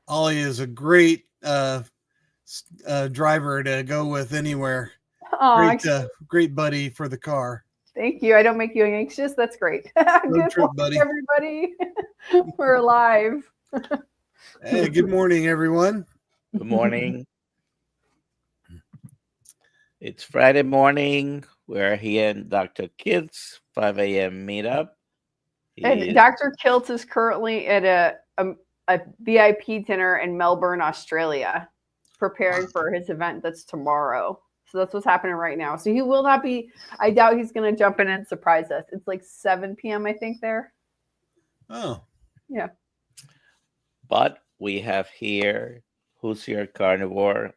Ollie is a great driver to go with anywhere. Oh, Great buddy for the car. thank you. I don't make you anxious. That's great. Road Good trip, morning, buddy. everybody. We're alive. Hey, good morning, everyone. Good morning. It's Friday morning. We're here in Dr. Kids 5 a.m. meetup. And Dr. Kilt is currently at a VIP dinner in Melbourne, Australia, preparing for his event that's tomorrow. So that's what's happening right now. So he will not be, I doubt he's going to jump in and surprise us. It's like 7 p.m., I think, there. Oh. Yeah. But we have here, who's your carnivore?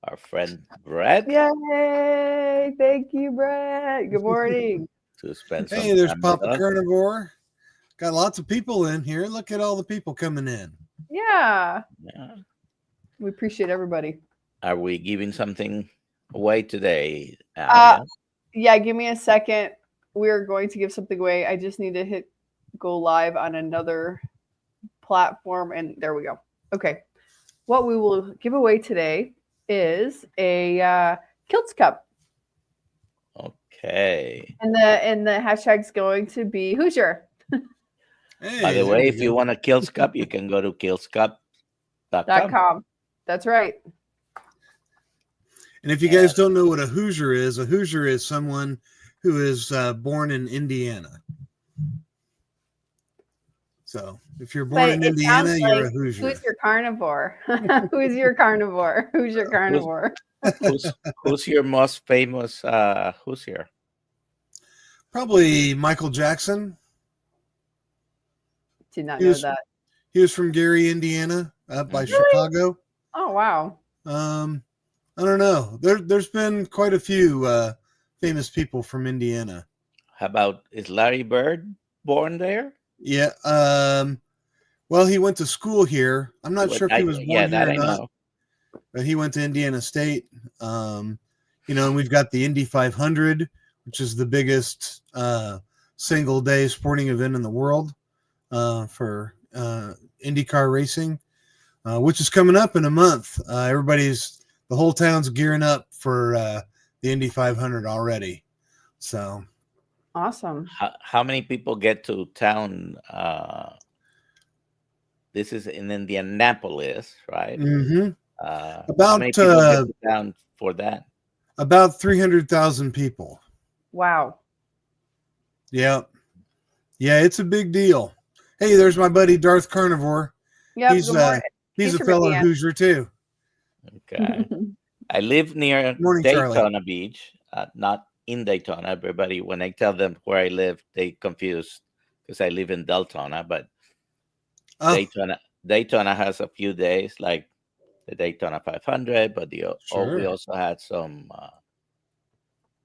Our friend Brett. Yay! Thank you, Brett. Good morning. To spend some Hey, there's time Papa Carnivore. Got lots of people in here. Look at all the people coming in. Yeah. We appreciate everybody. Are we giving something away today? Yeah, give me a second. We're going to give something away. I just need to hit go live on another platform, and there we go. Okay. What we will give away today is a Kilts Cup. Okay. And the hashtag's going to be Hoosier. Hey, by the way, if you want a Kilts Cup, you can go to killscup.com. That's right. And if you guys don't know what a Hoosier is someone who is born in Indiana. So if you're born in Indiana, you're a Hoosier. Who's your carnivore? Who's your carnivore? Who's your carnivore? Who's your most famous Hoosier? Probably Michael Jackson. Did not know that. He was from Gary, Indiana, up by Chicago. Oh, wow. I don't know. There's been quite a few famous people from Indiana. How about, is Larry Bird born there? Yeah. Well, he went to school here. I'm not sure if he was born here or not. But he went to Indiana State. And we've got the Indy 500, which is the biggest single day sporting event in the world for IndyCar racing, which is coming up in a month. The whole town's gearing up for the Indy 500 already. So awesome. How many people get to town? This is in Indianapolis, right? Mm-hmm. How many people get to town for that? About 300,000 people. Wow. Yeah. Yeah, it's a big deal. Hey, there's my buddy Darth Carnivore. Yeah, he's a fellow Hoosier too. Okay. I live near Daytona Charlie. Beach, not in Daytona. Everybody, when I tell them where I live, they confuse because I live in Deltona, but Daytona has a few days like the Daytona 500, but we also had some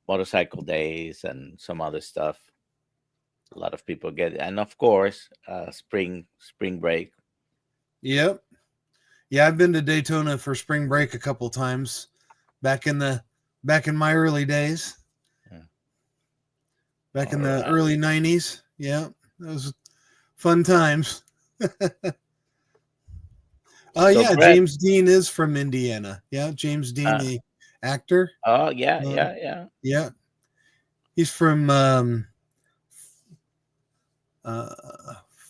motorcycle days and some other stuff. A lot of people get it. And of course, spring break. Yep. Yeah, I've been to Daytona for spring break a couple times back in my early days. Yeah. Back in the early 90s. Yeah. Those fun times. James Dean is from Indiana. Yeah, James Dean, the actor. Oh, yeah. Yeah. He's from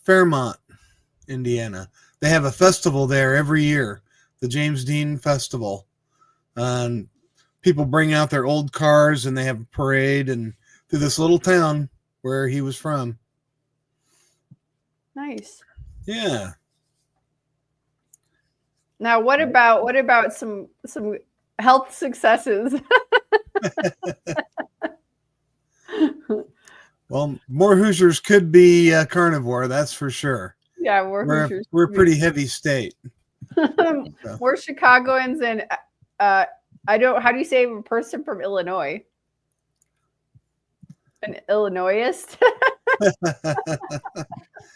Fairmont, Indiana. They have a festival there every year, the James Dean Festival. People bring out their old cars and they have a parade and through this little town where he was from. Nice. Yeah. Now, what about some health successes? Well, more Hoosiers could be carnivore, that's for sure. Yeah, we're a pretty heavy state. We're Chicagoans, and how do you say a person from Illinois? An Illinoisist?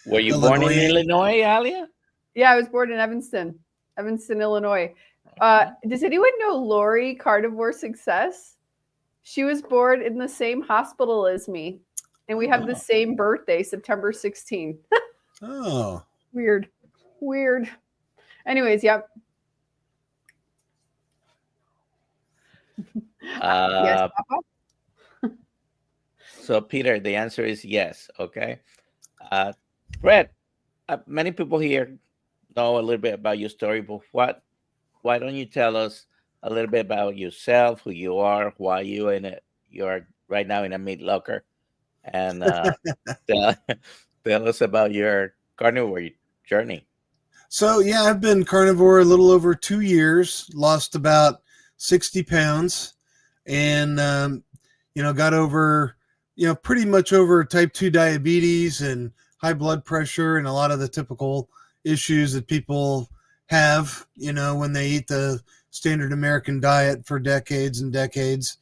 Were you born in Illinois, Alia? Yeah, I was born in Evanston, Illinois. Does anyone know Lori Carnivore Success? She was born in the same hospital as me, and we have the same birthday, September 16th. Oh. Weird. Anyways, yep. Yes, Papa? So, Peter, the answer is yes. Okay. Brett, many people here know a little bit about your story, but why don't you tell us a little bit about yourself, who you are, why you're right now in a meat locker, and tell, tell us about your carnivore journey. So yeah, I've been carnivore a little over 2 years, lost about 60 pounds, and got over, pretty much over type 2 diabetes and high blood pressure and a lot of the typical issues that people have, when they eat the standard American diet for decades and decades.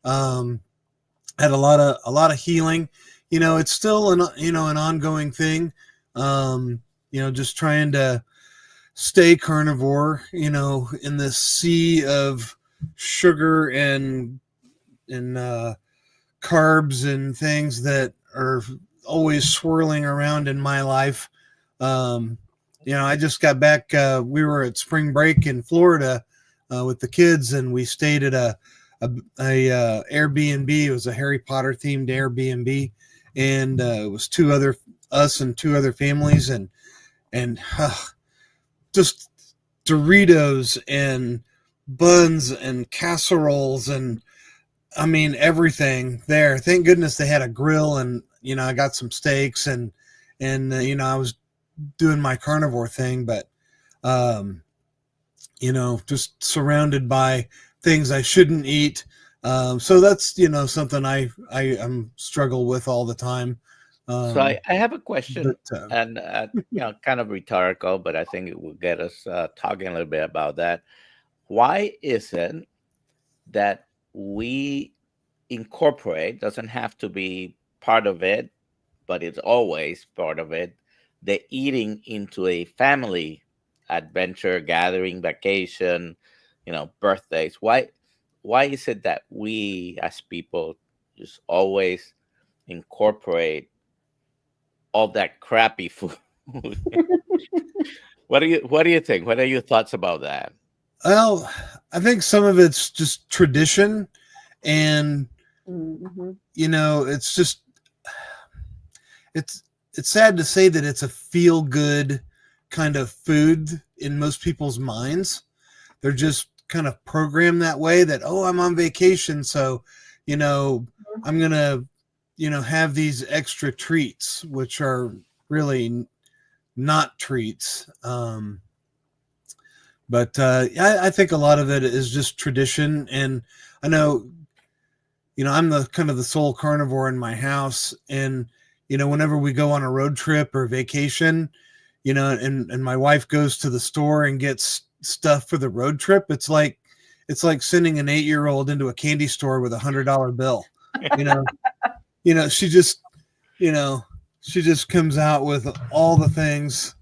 Had a lot of healing. It's still an ongoing thing. Just trying to stay carnivore, in this sea of sugar and carbs and things that are always swirling around in my life. I just got back. We were at spring break in Florida with the kids, and we stayed at a Airbnb. It was a Harry Potter themed Airbnb, and it was us and two other families, and just Doritos and buns and casseroles and I mean everything there. Thank goodness they had a grill, and I got some steaks and I was doing my carnivore thing, but just surrounded by things I shouldn't eat. So that's something I struggle with all the time. So I have a question, and kind of rhetorical, but I think it will get us talking a little bit about that. Why is it that we incorporate, doesn't have to be part of it, but it's always part of it, the eating into a family adventure, gathering, vacation, birthdays? Why is it that we as people just always incorporate all that crappy food? What do you think? What are your thoughts about that? Well, I think some of it's just tradition, and it's just it's sad to say that it's a feel good kind of food in most people's minds. They're just kind of programmed that way, that I'm on vacation, so I'm gonna have these extra treats, which are really not treats. But I think a lot of it is just tradition. And I know, I'm the kind of the sole carnivore in my house. And, whenever we go on a road trip or vacation, and my wife goes to the store and gets stuff for the road trip, it's like sending an 8-year-old into a candy store with $100 bill. She just comes out with all the things,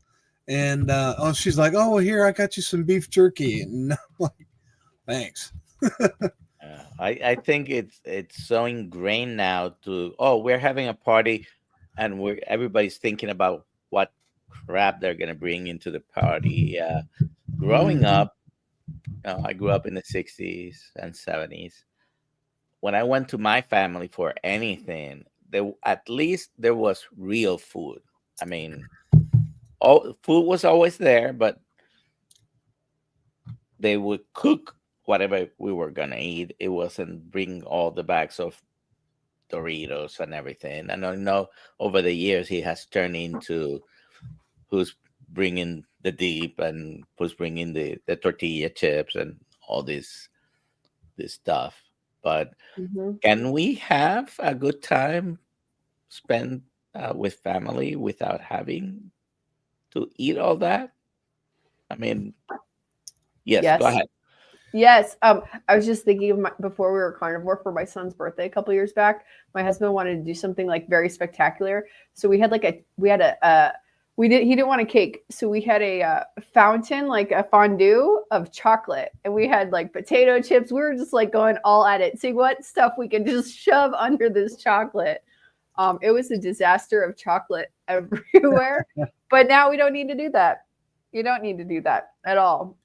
and she's like, oh, well, here, I got you some beef jerky, and I'm like, thanks. I think it's so ingrained now we're having a party, and everybody's thinking about what crap they're gonna bring into the party. Growing up, I grew up in the 60s and 70s. When I went to my family for anything, at least there was real food. I mean, all food was always there, but they would cook whatever we were gonna eat. It wasn't bring all the bags of Doritos and everything. And I know over the years he has turned into who's bringing the dip and who's bringing the tortilla chips and all this stuff. But can we have a good time spent with family without having to eat all that? I mean, yes. Go ahead. Yes. I was just thinking before we were carnivore for my son's birthday a couple years back, my husband wanted to do something like very spectacular. So we had he didn't want a cake. So we had a fountain, like a fondue of chocolate, and we had like potato chips. We were just like going all at it, see what stuff we could just shove under this chocolate. It was a disaster of chocolate everywhere, but now we don't need to do that. You don't need to do that at all.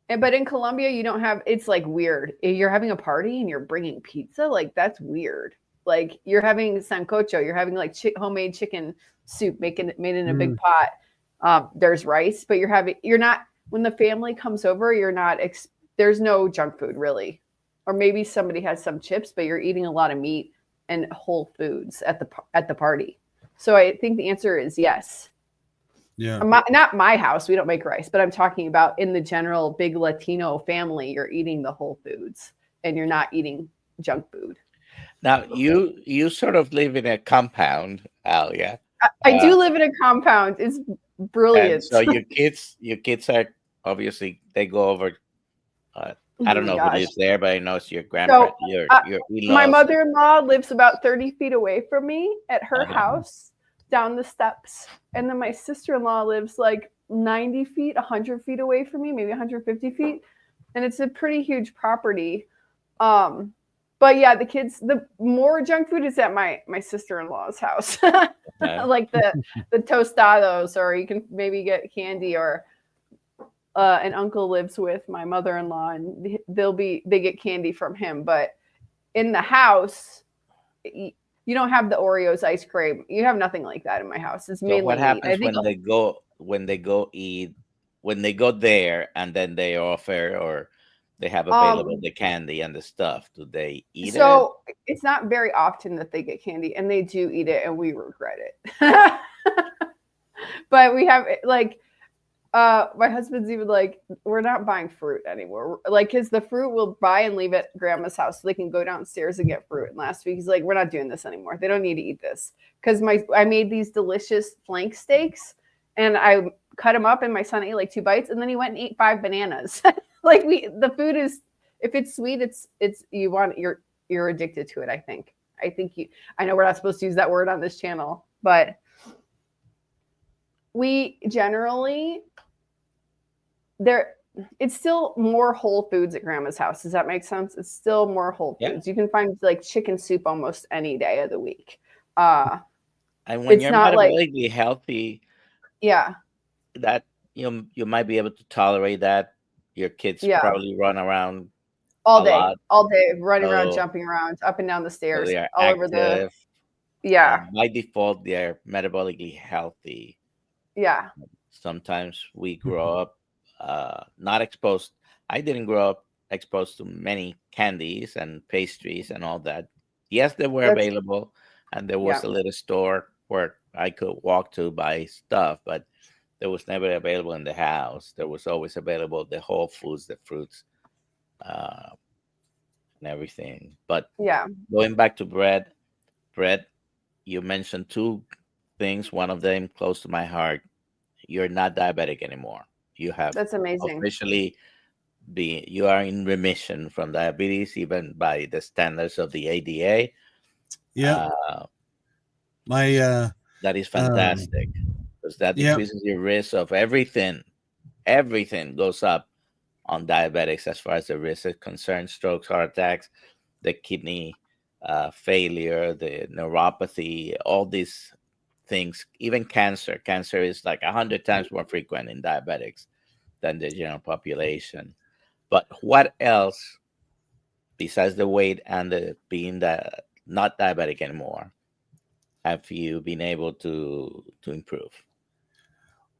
But in Colombia, you don't have, it's like weird. You're having a party and you're bringing pizza. Like, that's weird. Like, you're having sancocho, you're having like homemade chicken soup made in a big pot. There's rice, but you're not, when the family comes over, you're not, there's no junk food really. Or maybe somebody has some chips, but you're eating a lot of meat and whole foods at the party. So I think the answer is yes. Yeah. Not my house. We don't make rice, but I'm talking about in the general big Latino family, you're eating the whole foods and you're not eating junk food. Now you sort of live in a compound, Alia. I do live in a compound. It's brilliant. So your kids are obviously, they go over. I don't know who lives there, but I know it's your grandpa. So, your my mother-in-law lives about 30 feet away from me at her house down the steps. And then my sister-in-law lives like 90 feet, 100 feet away from me, maybe 150 feet. And it's a pretty huge property. But yeah, the more junk food is at my sister-in-law's house. Like the tostados, or you can maybe get candy, or an uncle lives with my mother-in-law and they get candy from him. But in the house, you don't have the Oreos ice cream. You have nothing like that in my house. It's mainly what happens when they go eat, when they go there and then they offer or they have available the candy and the stuff? Do they eat it? So it's not very often that they get candy, and they do eat it, and we regret it. But we have like, my husband's even like, we're not buying fruit anymore. Like, because the fruit we'll buy and leave at grandma's house so they can go downstairs and get fruit. And last week he's like, we're not doing this anymore. They don't need to eat this. Because I made these delicious flank steaks and I cut them up, and my son ate like 2 bites, and then he went and ate 5 bananas. Like, the food is, if it's sweet, you're addicted to it. I think I know we're not supposed to use that word on this channel, but we generally, it's still more whole foods at grandma's house. Does that make sense? It's still more whole foods. You can find like chicken soup almost any day of the week. And when you're metabolically healthy, that you might be able to tolerate that. Your kids probably run around all day, running around, jumping around, up and down the stairs, all active, over the. By default, they're metabolically healthy. Yeah. Sometimes we grow up not exposed. I didn't grow up exposed to many candies and pastries and all that. Yes, they were available, and there was a little store where I could walk to buy stuff, but there was never available in the house. There was always available the whole foods, the fruits, and everything. But going back to bread, you mentioned 2 things. One of them close to my heart. You're not diabetic anymore. You have, that's amazing, officially you are in remission from diabetes, even by the standards of the ADA. Yeah. That is fantastic, because that decreases your risk of everything. Everything goes up on diabetics as far as the risk is concerned: strokes, heart attacks, the kidney failure, the neuropathy, all these things, even cancer. Cancer is like 100 times more frequent in diabetics than the general population. But what else, besides the weight and being not diabetic anymore, have you been able to improve?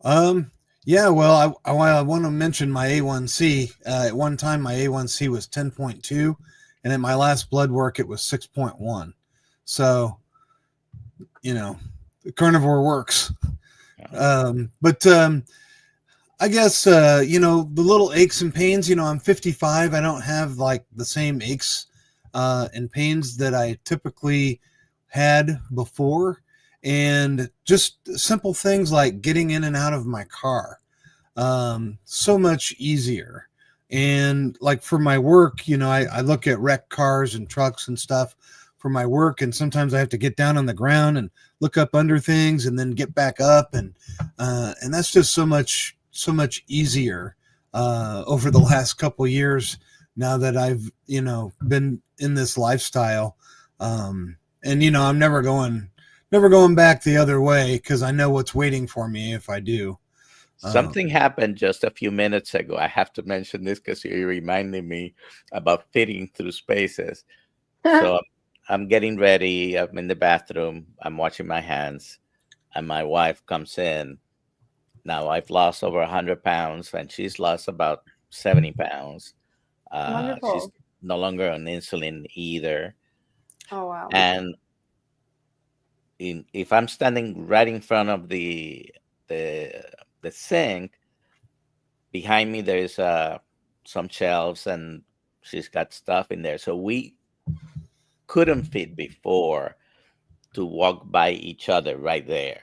Yeah, well, I want to mention my A1C. At one time, my A1C was 10.2, and at my last blood work, it was 6.1. So, the carnivore works. But I guess, the little aches and pains, I'm 55. I don't have like the same aches and pains that I typically had before. And just simple things like getting in and out of my car, so much easier. And like for my work, I look at wrecked cars and trucks and stuff for my work, and sometimes I have to get down on the ground and look up under things and then get back up, and that's just so much easier over the last couple years now that I've been in this lifestyle, and I'm never going back the other way, because I know what's waiting for me if I do. Something happened just a few minutes ago. I have to mention this because you reminded me about fitting through spaces. So I'm getting ready. I'm in the bathroom. I'm washing my hands, and my wife comes in. Now I've lost over 100 pounds, and she's lost about 70 pounds. Wonderful. She's no longer on insulin either. Oh wow! And if I'm standing right in front of the sink, behind me there's some shelves, and she's got stuff in there. So we couldn't fit before to walk by each other right there.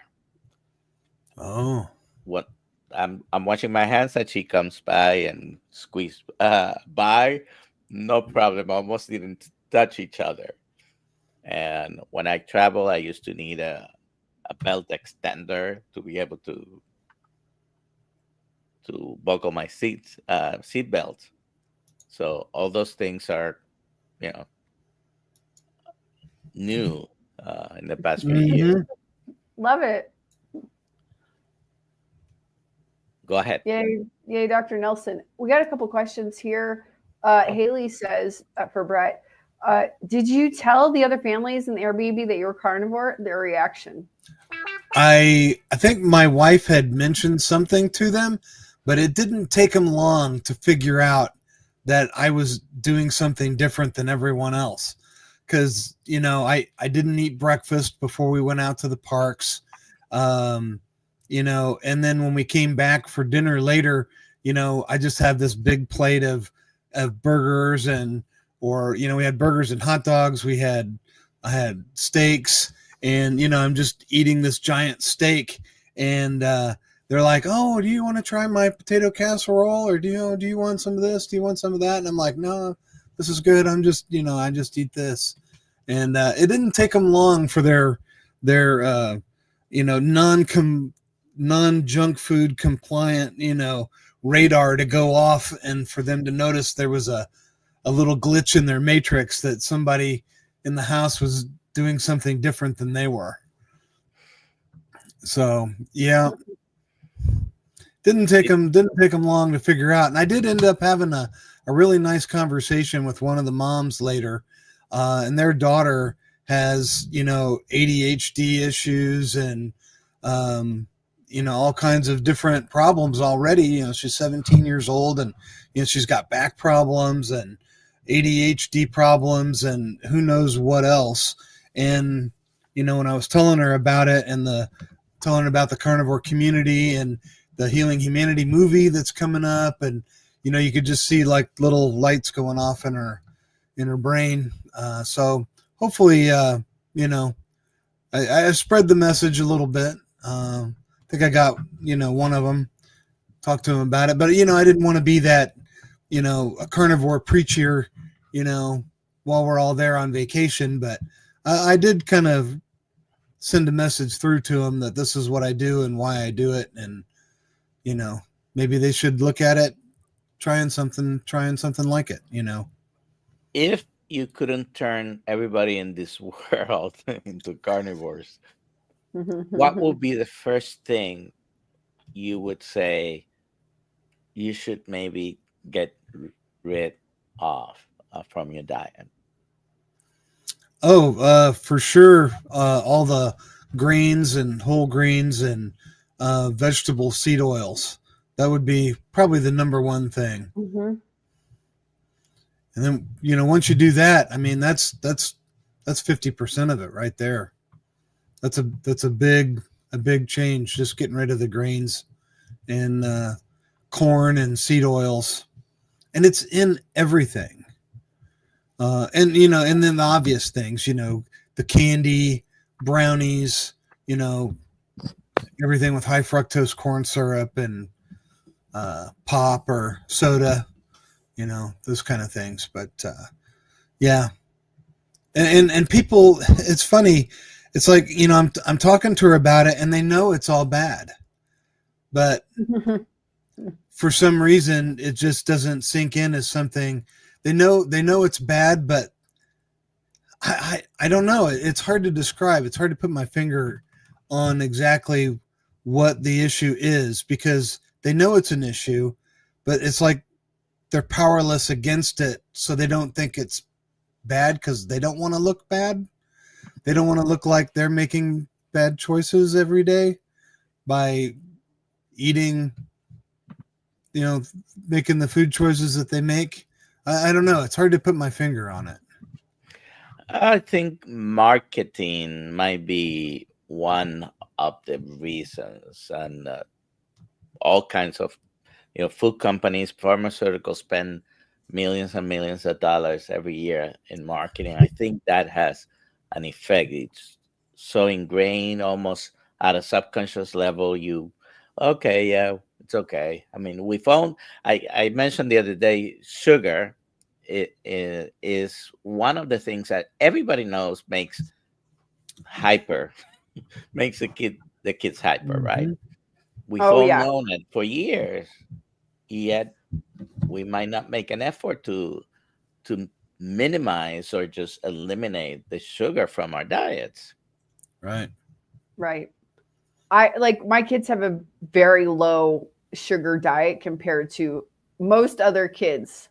Oh, What I'm washing my hands, and she comes by and squeeze by, no problem. Almost didn't touch each other. And when I travel, I used to need a belt extender to be able to buckle my seat belt. So all those things are, new in the past few years. Love it. Go ahead. Yay, Dr. Nelson. We got a couple questions here. Haley says for Brett, did you tell the other families in the Airbnb that you were carnivore? Their reaction? I think my wife had mentioned something to them, but it didn't take them long to figure out that I was doing something different than everyone else. Because, I didn't eat breakfast before we went out to the parks. And then when we came back for dinner later, I just had this big plate of burgers we had burgers and hot dogs. I had steaks, and, I'm just eating this giant steak, and they're like, "Oh, do you want to try my potato casserole, or do you want some of this? Do you want some of that?" And I'm like, "No, this is good. I'm just, I just eat this." And it didn't take them long for their non-junk food compliant, radar to go off, and for them to notice there was a little glitch in their matrix, that somebody in the house was doing something different than they were. So, yeah. Didn't take them long to figure out. And I did end up having a really nice conversation with one of the moms later. And their daughter has, ADHD issues and, all kinds of different problems already. She's 17 years old, and, she's got back problems and ADHD problems and who knows what else. And, when I was telling her about it, and telling her about the carnivore community and the Healing Humanity movie that's coming up, and, you could just see like little lights going off in her brain. So hopefully, I spread the message a little bit. I think I got, one of them, talked to him about it, but, I didn't want to be that, a carnivore preacher, while we're all there on vacation. But I did kind of send a message through to him that this is what I do and why I do it. And, maybe they should look at it, trying something like it, If you couldn't turn everybody in this world into carnivores, what would be the first thing you would say you should maybe get rid of from your diet? For sure. All the grains and whole grains and vegetable seed oils. That would be probably the number one thing. Mm-hmm. And then, once you do that, I mean, that's 50% of it right there. That's a big change, just getting rid of the grains and corn and seed oils. And it's in everything. And then the obvious things, the candy, brownies, everything with high fructose corn syrup and pop or soda, those kind of things. But yeah. And people, it's funny. It's like, I'm talking to her about it, and they know it's all bad, but for some reason it just doesn't sink in as something. They know it's bad, but I don't know. It's hard to describe. It's hard to put my finger on exactly what the issue is, because they know it's an issue, but it's like they're powerless against it, so they don't think it's bad because they don't want to look bad. They don't want to look like they're making bad choices every day by eating, making the food choices that they make. I don't know. It's hard to put my finger on it. I think marketing might be one of the reasons, and all kinds of, food companies, pharmaceuticals spend millions and millions of dollars every year in marketing. I think that has an effect. It's so ingrained almost at a subconscious level. Okay, yeah, it's okay. I mean, I mentioned the other day, sugar is one of the things that everybody knows makes the kids hyper, right? We've all known it for years, yet we might not make an effort to minimize or just eliminate the sugar from our diets. Right. My kids have a very low sugar diet compared to most other kids,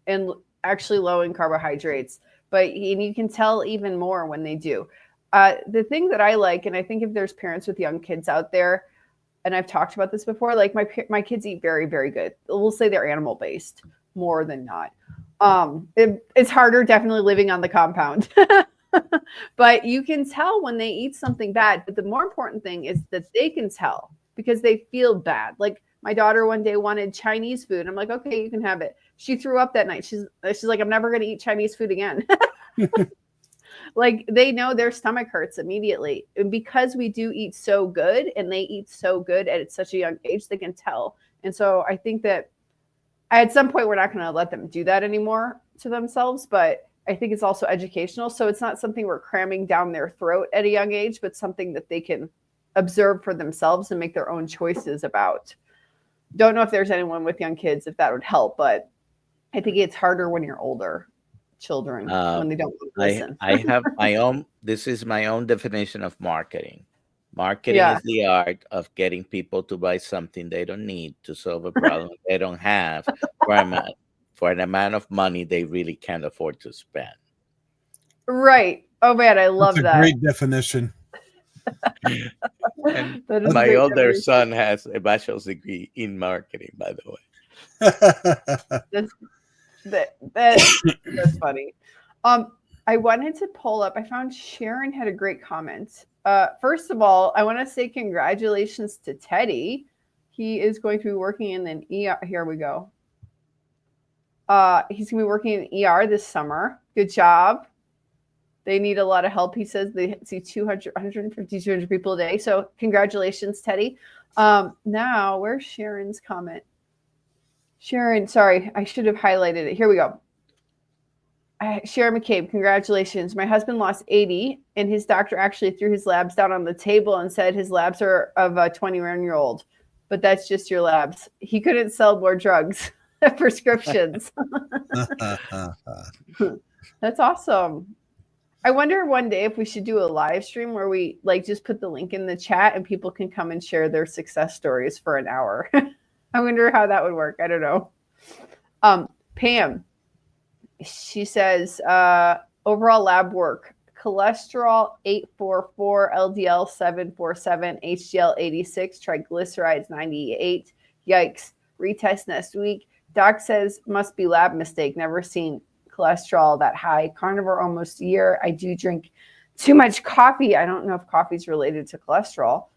and actually low in carbohydrates. And you can tell even more when they do. The thing that I like, and I think if there's parents with young kids out there, and I've talked about this before, like my kids eat very, very good. We'll say they're animal based more than not. It's harder definitely living on the compound, but you can tell when they eat something bad. But the more important thing is that they can tell because they feel bad. Like my daughter one day wanted Chinese food. I'm like, okay, you can have it. She threw up that night. She's like, I'm never going to eat Chinese food again. Like they know their stomach hurts immediately. And because we do eat so good and they eat so good at such a young age, they can tell. And so I think that at some point we're not going to let them do that anymore to themselves, but I think it's also educational. So it's not something we're cramming down their throat at a young age, but something that they can observe for themselves and make their own choices about. Don't know if there's anyone with young kids, if that would help, but I think it's harder when you're older. Children when they don't listen. I have my own. This is my own definition of marketing. Marketing is the art of getting people to buy something they don't need to solve a problem they don't have for an amount of money they really can't afford to spend. Right. Oh man, I love that. Great definition. And my older son has a bachelor's degree in marketing, by the way. That's funny. I wanted to pull up. I found Sharon had a great comment. First of all, I want to say congratulations to Teddy. He is going to be working in an ER. Here we go. He's going to be working in ER this summer. Good job. They need a lot of help. He says they see 150, 200 people a day. So congratulations, Teddy. Now, where's Sharon's comment? Sharon, sorry, I should have highlighted it. Here we go. Sharon McCabe, congratulations. My husband lost 80, and his doctor actually threw his labs down on the table and said his labs are of a 21-year-old, but that's just your labs. He couldn't sell more drugs, prescriptions. That's awesome. I wonder one day if we should do a live stream where we just put the link in the chat and people can come and share their success stories for an hour. I wonder how that would work. I don't know. Pam, she says, overall lab work, cholesterol 844, LDL 747, HDL 86, triglycerides 98. Yikes. Retest next week. Doc says must be lab mistake. Never seen cholesterol that high. Carnivore almost a year. I do drink too much coffee. I don't know if coffee is related to cholesterol.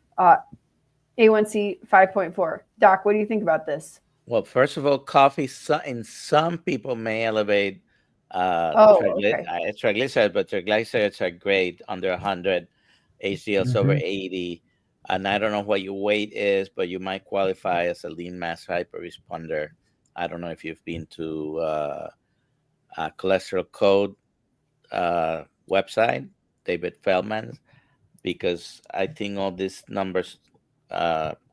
A1C 5.4. Doc, what do you think about this? Well, first of all, coffee in some people may elevate triglycerides, but triglycerides are great under 100, HDL's over 80. And I don't know what your weight is, but you might qualify as a lean mass hyperresponder. I don't know if you've been to cholesterol code website, David Feldman, because I think all these numbers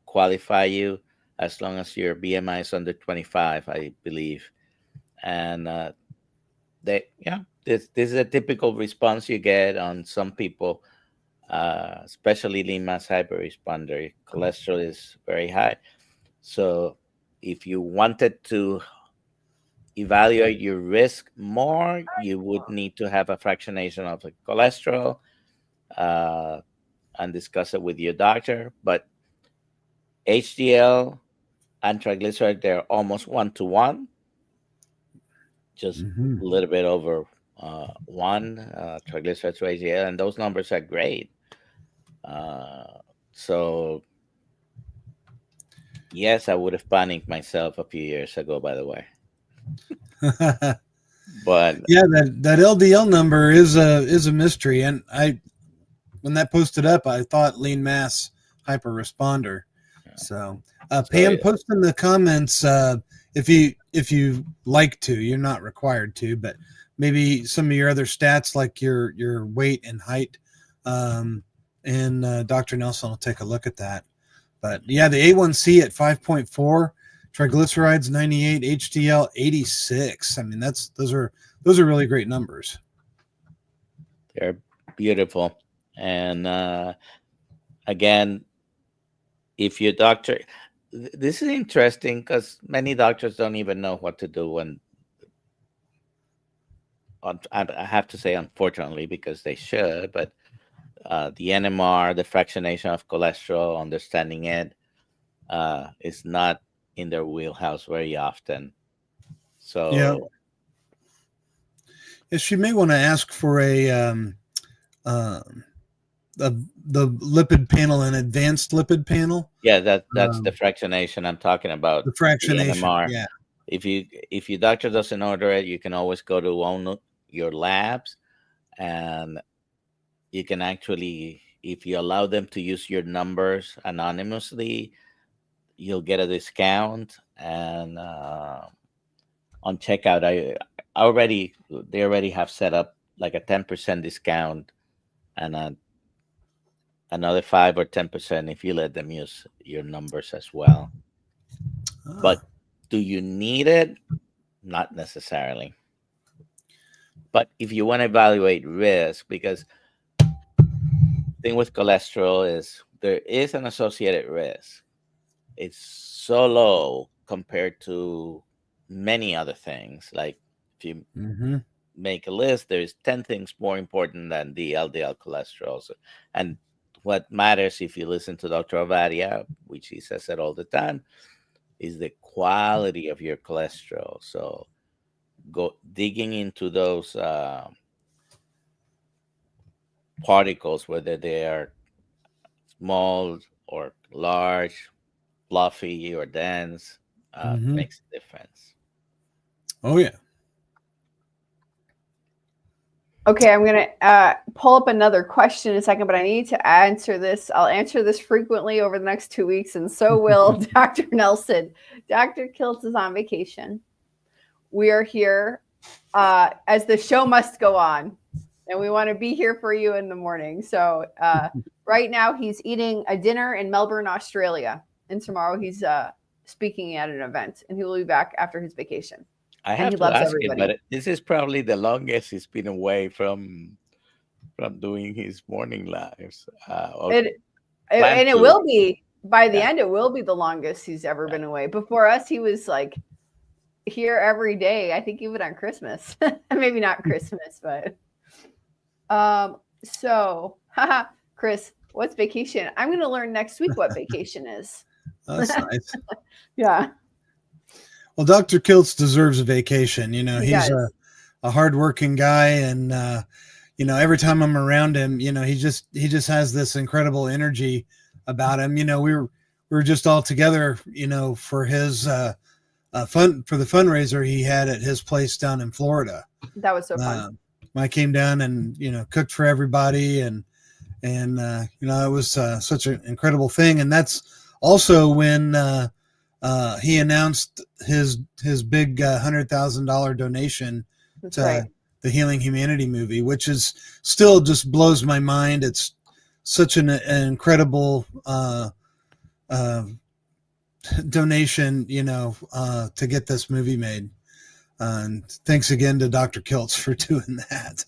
qualify you as long as your BMI is under 25, I believe. And this is a typical response you get on some people especially lean mass hyperresponder. Cholesterol is very high. So if you wanted to evaluate your risk more, you would need to have a fractionation of the cholesterol and discuss it with your doctor. But HDL and triglyceride, they're almost 1-to-1, just a little bit over one triglycerides to HDL, and those numbers are great. So yes, I would have panicked myself a few years ago, by the way. But yeah, that LDL number is a mystery, and when that posted up, I thought lean mass hyperresponder. So Pam, post in the comments if you like to. You're not required to, but maybe some of your other stats like your weight and height, and Dr. Nelson will take a look at that. But yeah, the A1C at 5.4, triglycerides 98, HDL 86. I mean, those are really great numbers. They're beautiful. And again, if your doctor, this is interesting because many doctors don't even know what to do when, I have to say, unfortunately, because they should, but the NMR, the fractionation of cholesterol, understanding it is not in their wheelhouse very often. So yes, you may want to ask for the lipid panel, an advanced lipid panel. Yeah, that's the fractionation I'm talking about. The fractionation, the NMR. yeah. If your doctor doesn't order it, you can always go to your labs, and you can actually, if you allow them to use your numbers anonymously, you'll get a discount. And on checkout, they already have set up like a 10% discount, and another 5 or 10% if you let them use your numbers as well. But do you need it? Not necessarily. But if you want to evaluate risk, because the thing with cholesterol is there is an associated risk. It's so low compared to many other things. Like if you make a list, there's 10 things more important than the LDL cholesterol. And what matters, if you listen to Dr. Avadia, which he says it all the time, is the quality of your cholesterol. So go digging into those particles, whether they are small or large, fluffy or dense, makes a difference. Oh yeah. Okay, I'm going to pull up another question in a second, but I need to answer this. I'll answer this frequently over the next 2 weeks, and so will Dr. Nelson. Dr. Kiltz is on vacation. We are here as the show must go on, and we want to be here for you in the morning. So right now he's eating a dinner in Melbourne, Australia, and tomorrow he's speaking at an event, and he will be back after his vacation. I have to ask him, but this is probably the longest he's been away from doing his morning lives. And it will be, by the end, it will be the longest he's ever been away. Before us, he was like here every day. I think even on Christmas. Maybe not Christmas, but so Chris, what's vacation? I'm going to learn next week what vacation is. That's nice. Yeah. Well, Dr. Kiltz deserves a vacation. You know, he's a hardworking guy, and you know, every time I'm around him, you know, he just has this incredible energy about him. You know, we were just all together, you know, for his for the fundraiser he had at his place down in Florida. That was so fun. I came down and, you know, cooked for everybody, and you know, it was such an incredible thing. And that's also when he announced his big $100,000 donation to the Healing Humanity movie, which is still just blows my mind. It's such an incredible donation, you know, to get this movie made. And thanks again to Dr. Kiltz for doing that.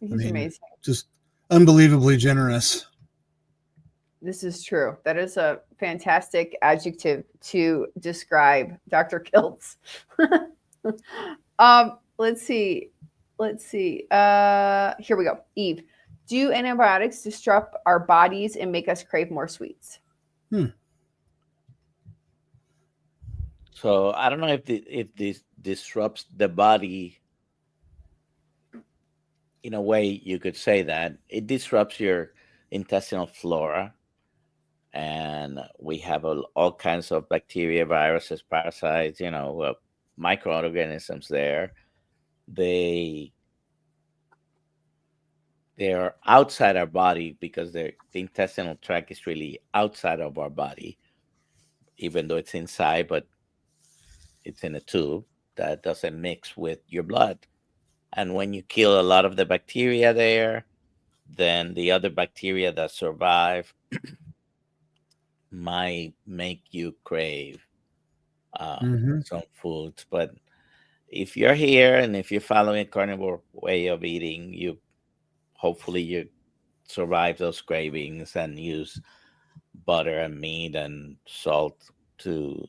He's amazing. Just unbelievably generous. This is true. That is a fantastic adjective to describe Dr. Kiltz. Let's see. Here we go. Eve, do antibiotics disrupt our bodies and make us crave more sweets? So I don't know if this disrupts the body. In a way, you could say that it disrupts your intestinal flora, and we have all kinds of bacteria, viruses, parasites, microorganisms there. They are outside our body because the intestinal tract is really outside of our body, even though it's inside, but it's in a tube that doesn't mix with your blood. And when you kill a lot of the bacteria there, then the other bacteria that survive might make you crave some foods. But if you're here and if you're following a carnivore way of eating, hopefully you survive those cravings and use butter and meat and salt to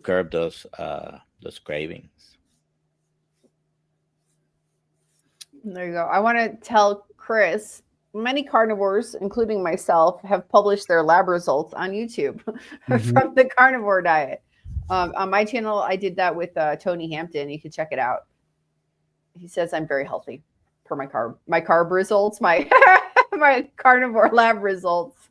curb those cravings. There you go. I want to tell Chris, many carnivores, including myself, have published their lab results on YouTube from the carnivore diet. On my channel, I did that with Tony Hampton. You can check it out. He says I'm very healthy per my carb results, my my carnivore lab results.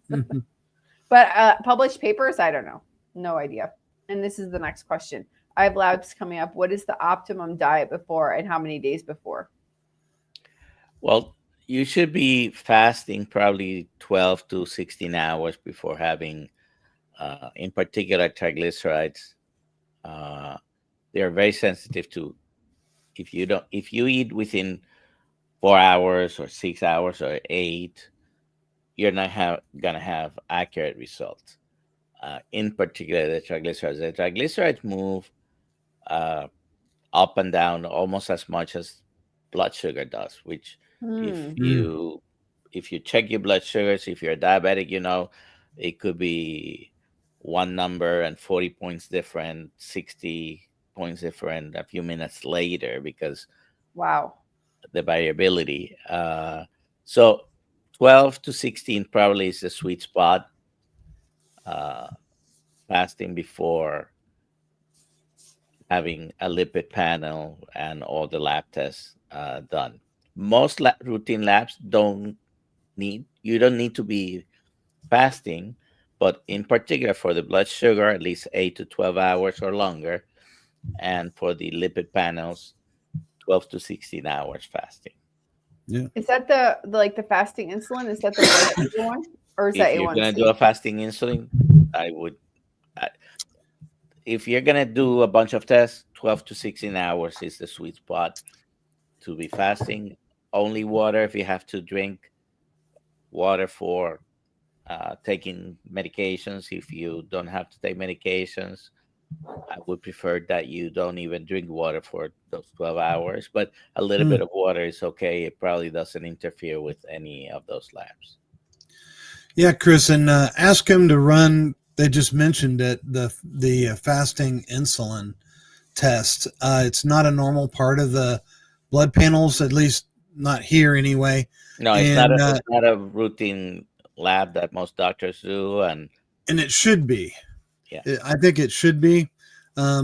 But published papers, I don't know. No idea. And this is the next question. I have labs coming up. What is the optimum diet before and how many days before? Well, you should be fasting probably 12 to 16 hours before having, in particular, triglycerides. They're very sensitive to, if you eat within 4 hours or 6 hours or 8, you're not gonna have accurate results. In particular, the triglycerides. The triglycerides move up and down almost as much as blood sugar does. Which, if you check your blood sugars, if you're diabetic, it could be one number and 40 points different, 60 points different a few minutes later because the variability. So 12 to 16 probably is the sweet spot. Fasting before having a lipid panel and all the lab tests done. Most routine labs you don't need to be fasting, but in particular for the blood sugar, at least 8 to 12 hours or longer, and for the lipid panels, 12 to 16 hours fasting. Yeah. Is that the fasting insulin? Is that the blood sugar one, or is that A1C? If you're gonna do a fasting insulin, if you're gonna do a bunch of tests, 12 to 16 hours is the sweet spot to be fasting. Only water if you have to drink water for taking medications. If you don't have to take medications, I would prefer that you don't even drink water for those 12 hours, but a little bit of water is okay. It probably doesn't interfere with any of those labs. Yeah, Chris, and ask him to run. They just mentioned it, the fasting insulin test. It's not a normal part of the blood panels, at least not here anyway. No, it's not a routine lab that most doctors do, and it should be. Yeah, I think it should be,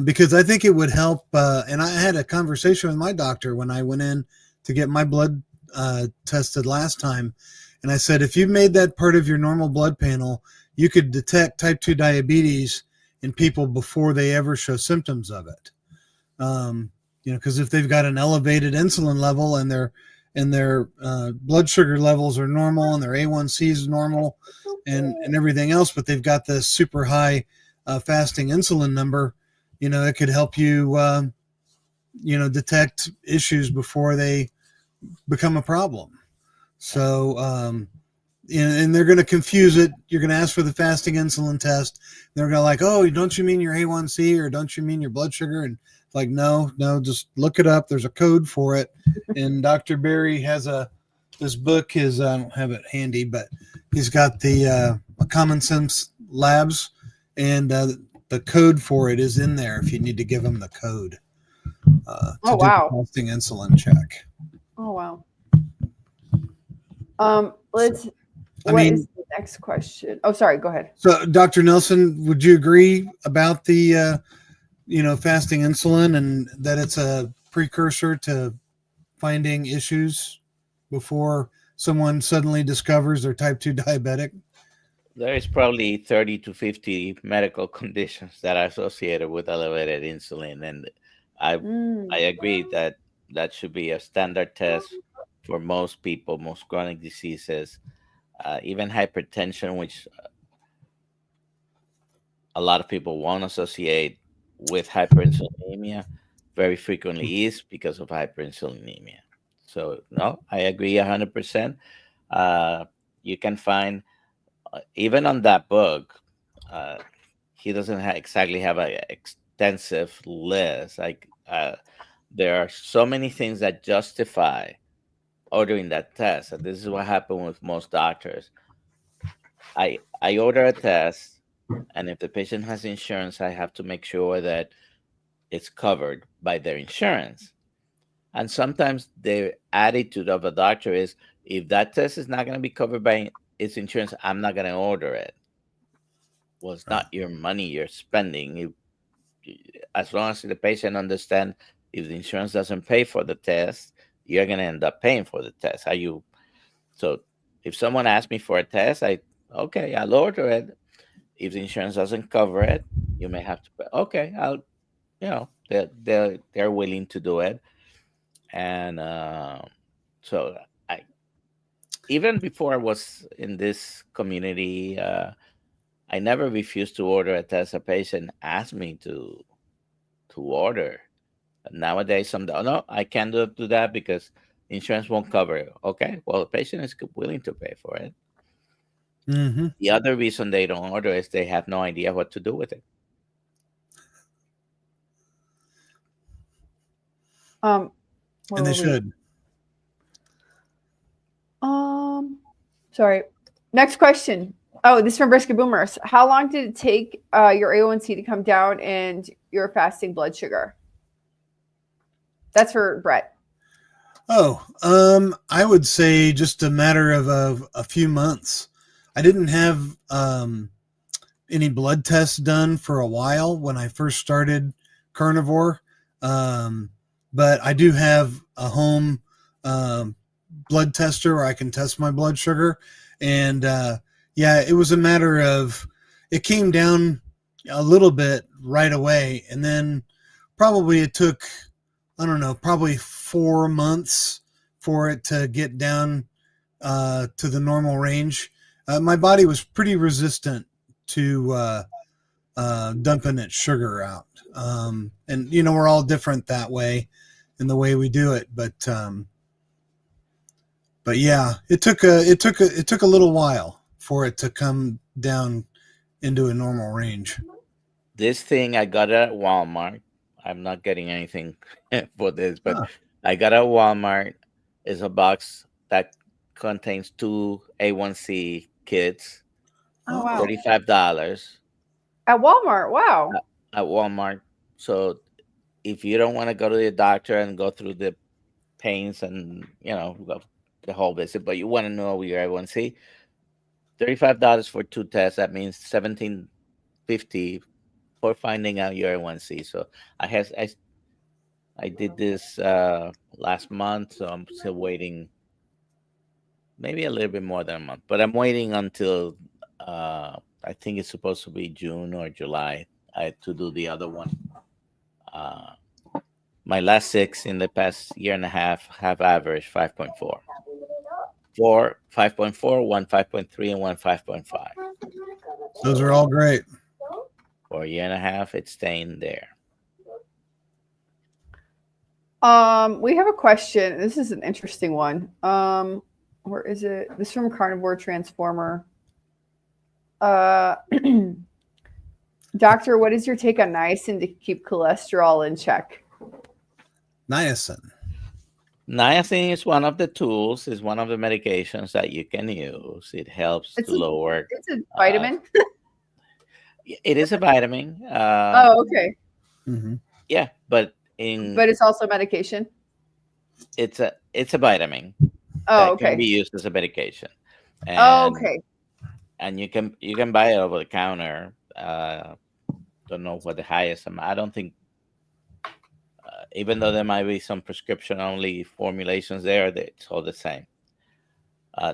because I think it would help. And I had a conversation with my doctor when I went in to get my blood tested last time. And I said, if you made that part of your normal blood panel, you could detect type 2 diabetes in people before they ever show symptoms of it. Because if they've got an elevated insulin level and their blood sugar levels are normal and their A1C is normal and everything else, but they've got this super high fasting insulin number, it could help you, detect issues before they become a problem. So, and they're going to confuse it. You're going to ask for the fasting insulin test. They're going to like, oh, don't you mean your A1C or don't you mean your blood sugar? And like, no, just look it up. There's a code for it. And Dr. Berry has this book is, I don't have it handy, but he's got the Common Sense Labs, and the code for it is in there if you need to give them the code to do the fasting insulin check. Oh, wow. What is the next question? Oh, sorry, go ahead. So, Dr. Nelson, would you agree about the, fasting insulin and that it's a precursor to finding issues before someone suddenly discovers they're type 2 diabetic? There is probably 30 to 50 medical conditions that are associated with elevated insulin. And I agree that should be a standard test for most people, most chronic diseases, even hypertension, which a lot of people won't associate with hyperinsulinemia, very frequently is because of hyperinsulinemia. So, no, I agree 100%. You can find, even on that book, he doesn't exactly have an extensive list. Like, there are so many things that justify ordering that test, and this is what happened with most doctors. I order a test, and if the patient has insurance, I have to make sure that it's covered by their insurance. And sometimes the attitude of a doctor is, if that test is not going to be covered by its insurance, I'm not going to order it. Well, it's not your money you're spending. As long as the patient understands, if the insurance doesn't pay for the test, you're going to end up paying for the test. So if someone asks me for a test, I'll order it. If the insurance doesn't cover it, you may have to pay. Okay, they're willing to do it. And so even before I was in this community, I never refused to order a test a patient asked me to order. Nowadays, no, I can't do that because insurance won't cover it. Okay, well, the patient is willing to pay for it. Mm-hmm. The other reason they don't order is they have no idea what to do with it. And they should. Sorry. Next question. Oh, this is from Brisket Boomers. How long did it take your A1C to come down and your fasting blood sugar? That's for Brett. Oh, I would say just a matter of a few months. I didn't have any blood tests done for a while when I first started carnivore, but I do have a home blood tester where I can test my blood sugar, and it was a matter of, it came down a little bit right away, and then probably it took, I don't know, probably 4 months for it to get down to the normal range. My body was pretty resistant to dumping its sugar out. And we're all different that way in the way we do it. But yeah, it took a little while for it to come down into a normal range. This thing I got at Walmart. I'm not getting anything for this, but I got at Walmart. Is a box that contains 2 A1C kits. Oh, wow. $35 at Walmart. Wow. At Walmart. So if you don't want to go to the doctor and go through the pains and the whole visit, but you want to know your A1C, $35 for 2 tests. That means $17.50 for finding out your A1C. So I did this last month, so I'm still waiting. Maybe a little bit more than a month, but I'm waiting until I think it's supposed to be June or July to do the other one. My last 6 in the past year and a half have averaged 5.4. 5.4, one 5.3, and one 5.5. Those are all great. For a year and a half, it's staying there. We have a question. This is an interesting one. Where is it? This is from Carnivore Transformer. Doctor, what is your take on niacin to keep cholesterol in check? Niacin. Niacin is one of the tools, is one of the medications that you can use. It helps to lower. It's a vitamin. It is a vitamin. Oh, okay. Mm-hmm. Yeah, but it's also medication. It's a vitamin. Oh, okay. Can be used as a medication. And, okay. And you can buy it over the counter. Don't know what the highest amount. I don't think. Even though there might be some prescription-only formulations there, it's all the same.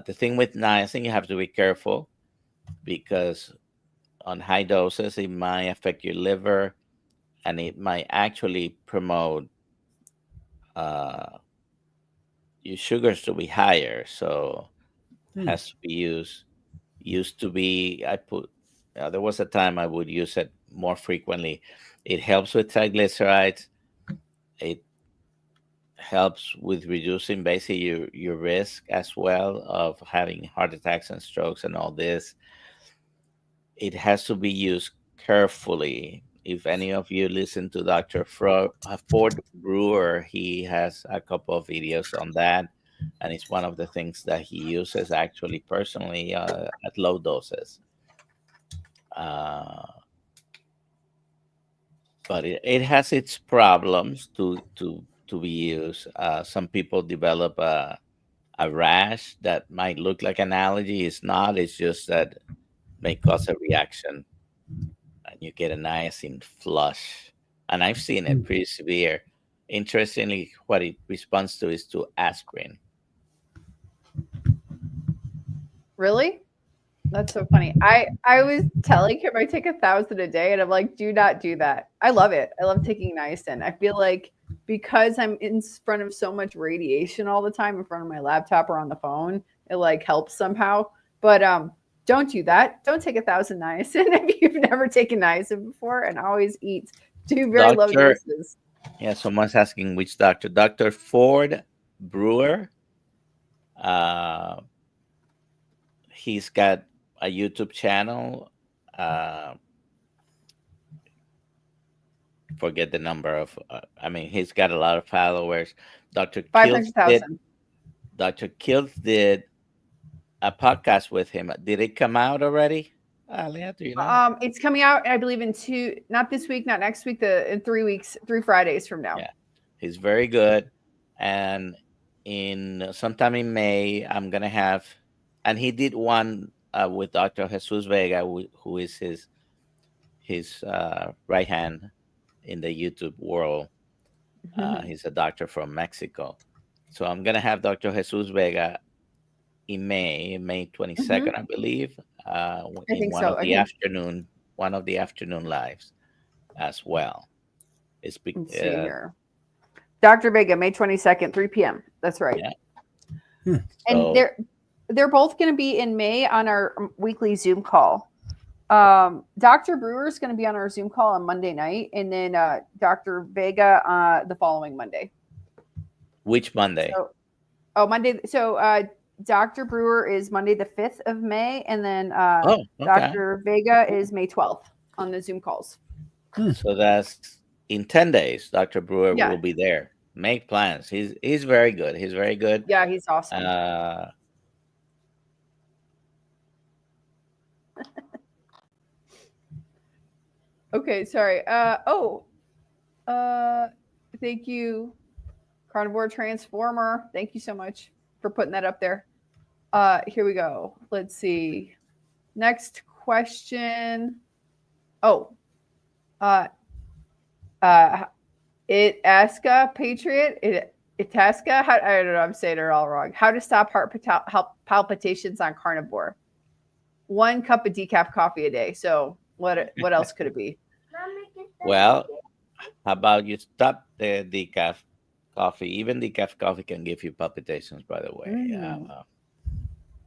The thing with niacin, you have to be careful because on high doses, it might affect your liver, and it might actually promote your sugars to be higher. So it has to be used. Used to be, there was a time I would use it more frequently. It helps with triglycerides. It helps with reducing basically your risk as well of having heart attacks and strokes and all this. It has to be used carefully. If any of you listen to Dr. Ford Brewer, he has a couple of videos on that, and it's one of the things that he uses actually personally at low doses. But it has its problems to be used. Some people develop a rash that might look like an allergy. It's not. It's just that may cause a reaction, and you get a niacin flush. And I've seen it pretty severe. Interestingly, what it responds to is to aspirin. Really? That's so funny. I was telling him I take 1,000 a day, and I'm like, do not do that. I love it. I love taking niacin. I feel like because I'm in front of so much radiation all the time in front of my laptop or on the phone, it like helps somehow. But don't do that. Don't take 1,000 niacin if you've never taken niacin before, and always do very low doses. Yeah, someone's asking which doctor. Dr. Ford Brewer. He's got a YouTube channel. Forget the number of. He's got a lot of followers. Dr. 500,000. Dr. Kills did a podcast with him. Did it come out already? Leah, do you know? It's coming out, I believe, not this week, not next week, in 3 weeks, 3 Fridays from now. Yeah, he's very good. And in sometime in May, I'm gonna have, and he did one with Dr. Jesus Vega, who is his right hand in the YouTube world. He's a doctor from Mexico. So I'm gonna have Dr. Jesus Vega in May 22nd, I believe, in one of the afternoon lives as well. Let's see here. Dr. Vega, May 22nd, 3 p.m. That's right. Yeah. And they're both going to be in May on our weekly Zoom call. Dr. Brewer is going to be on our Zoom call on Monday night, and then Dr. Vega the following Monday. Which Monday? Monday. So Dr. Brewer is Monday the 5th of May, and then Dr. Vega is May 12th on the Zoom calls. So that's in 10 days. Dr. Brewer will be there. Make plans. He's very good. He's very good. Yeah, he's awesome. Okay, sorry. Thank you, Carnivore Transformer. Thank you so much for putting that up there. Here we go. Let's see. Next question. Itasca Patriot. Itasca. I don't know. I'm saying it all wrong. How to stop heart palpitations on carnivore? 1 cup of decaf coffee a day. So what else could it be? Well, how about you stop the decaf coffee? Even decaf coffee can give you palpitations, by the way.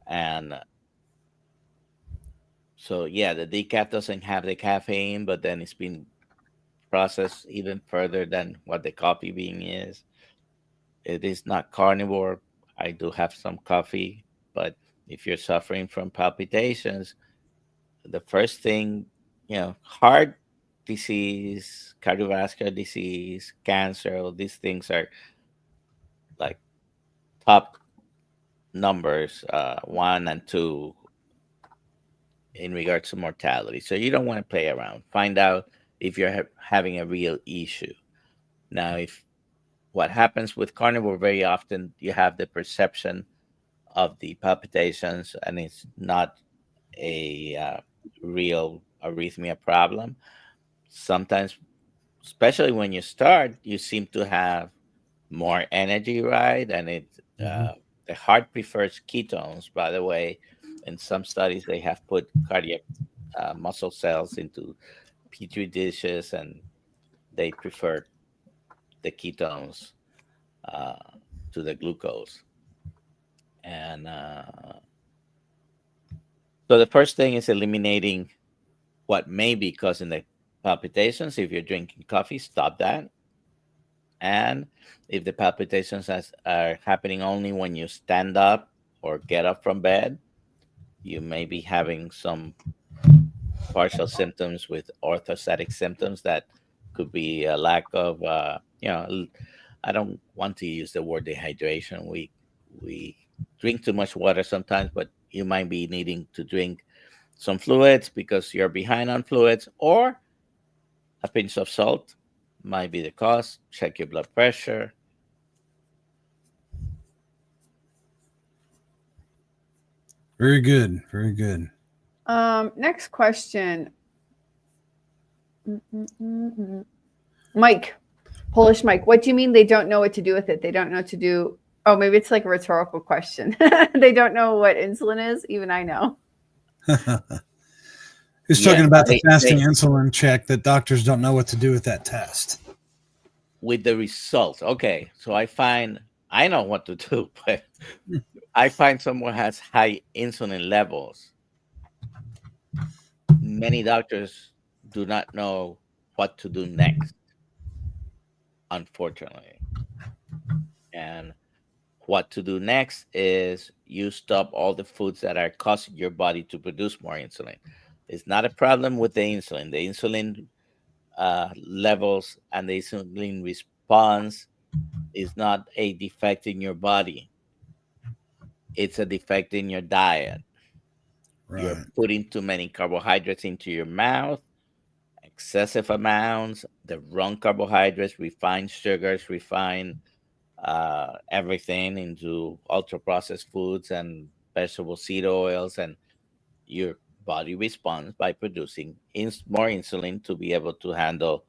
And so, the decaf doesn't have the caffeine, but then it's been processed even further than what the coffee bean is. It is not carnivore. I do have some coffee but if you're suffering from palpitations, the first thing, heart disease, cardiovascular disease, cancer, all these things are like top numbers, 1 and 2 in regards to mortality. So you don't want to play around. Find out if you're having a real issue. Now, if what happens with carnivore, very often you have the perception of the palpitations and it's not a real arrhythmia problem. Sometimes, especially when you start, you seem to have more energy, right? And the heart prefers ketones, by the way. In some studies, they have put cardiac muscle cells into petri dishes, and they prefer the ketones to the glucose. And so the first thing is eliminating what may be causing the palpitations. If you're drinking coffee, stop that. And if the palpitations are happening only when you stand up or get up from bed, you may be having some partial symptoms with orthostatic symptoms that could be a lack of, I don't want to use the word dehydration. We drink too much water sometimes, but you might be needing to drink some fluids because you're behind on fluids, or a pinch of salt might be the cause. Check your blood pressure. Very good. Very good. Next question. Mike, Polish Mike, what do you mean they don't know what to do with it? They don't know what to do. Oh, maybe it's like a rhetorical question. They don't know what insulin is. Even I know. He's talking about the fasting insulin check, that doctors don't know what to do with that test. With the results. Okay. So I know what to do, but I find someone has high insulin levels. Many doctors do not know what to do next, unfortunately. And what to do next is you stop all the foods that are causing your body to produce more insulin. It's not a problem with the insulin. The insulin levels and the insulin response is not a defect in your body. It's a defect in your diet. Right. You're putting too many carbohydrates into your mouth, excessive amounts, the wrong carbohydrates, refined sugars, refined everything into ultra processed foods and vegetable seed oils, and your body responds by producing more insulin to be able to handle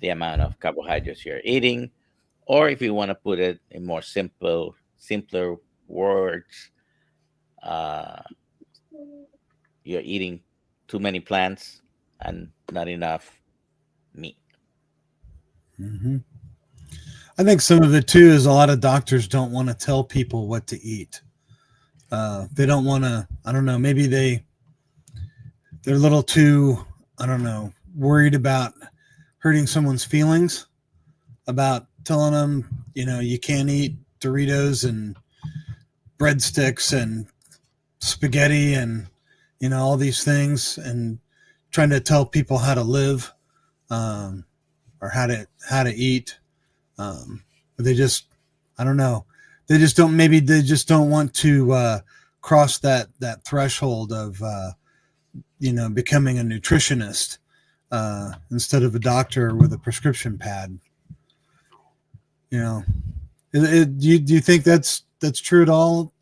the amount of carbohydrates you're eating. Or if you want to put it in more simpler words, you're eating too many plants and not enough meat. Mm-hmm. I think some of it too is a lot of doctors don't want to tell people what to eat. They don't want to, I don't know, maybe they're a little too, I don't know, worried about hurting someone's feelings, about telling them, you can't eat Doritos and breadsticks and spaghetti and, all these things, and trying to tell people how to live, or how to eat. But they just, I don't know. They just don't want to cross that threshold of, becoming a nutritionist instead of a doctor with a prescription pad. Do you think that's true at all,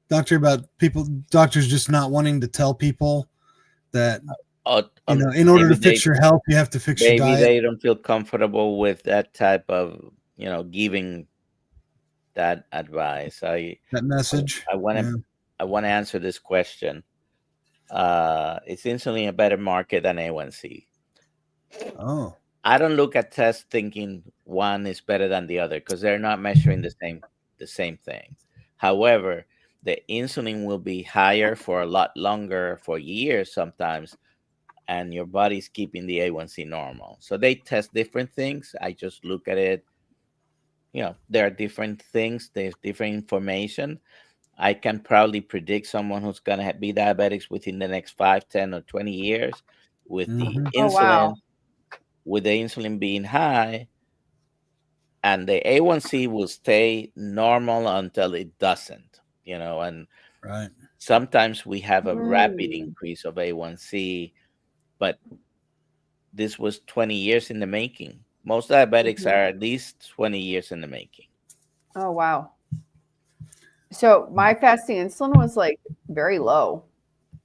doctor, about doctors just not wanting to tell people that, in order to fix your health, you have to fix your diet? Maybe they don't feel comfortable with that type of, giving that advice. That message. I want to answer this question. Is insulin a better market than A1C? Oh. I don't look at tests thinking one is better than the other, because they're not measuring the same thing. However, the insulin will be higher for a lot longer, for years sometimes, and your body's keeping the A1C normal. So they test different things. I just look at it. There are different things. There's different information. I can probably predict someone who's going to be diabetics within the next 5, 10, or 20 years with the Oh, insulin, wow. with the insulin being high, and the A1C will stay normal until it doesn't, and Right. sometimes we have a rapid increase of A1C, but this was 20 years in the making. Most diabetics are at least 20 years in the making. Oh, wow. So my fasting insulin was like very low.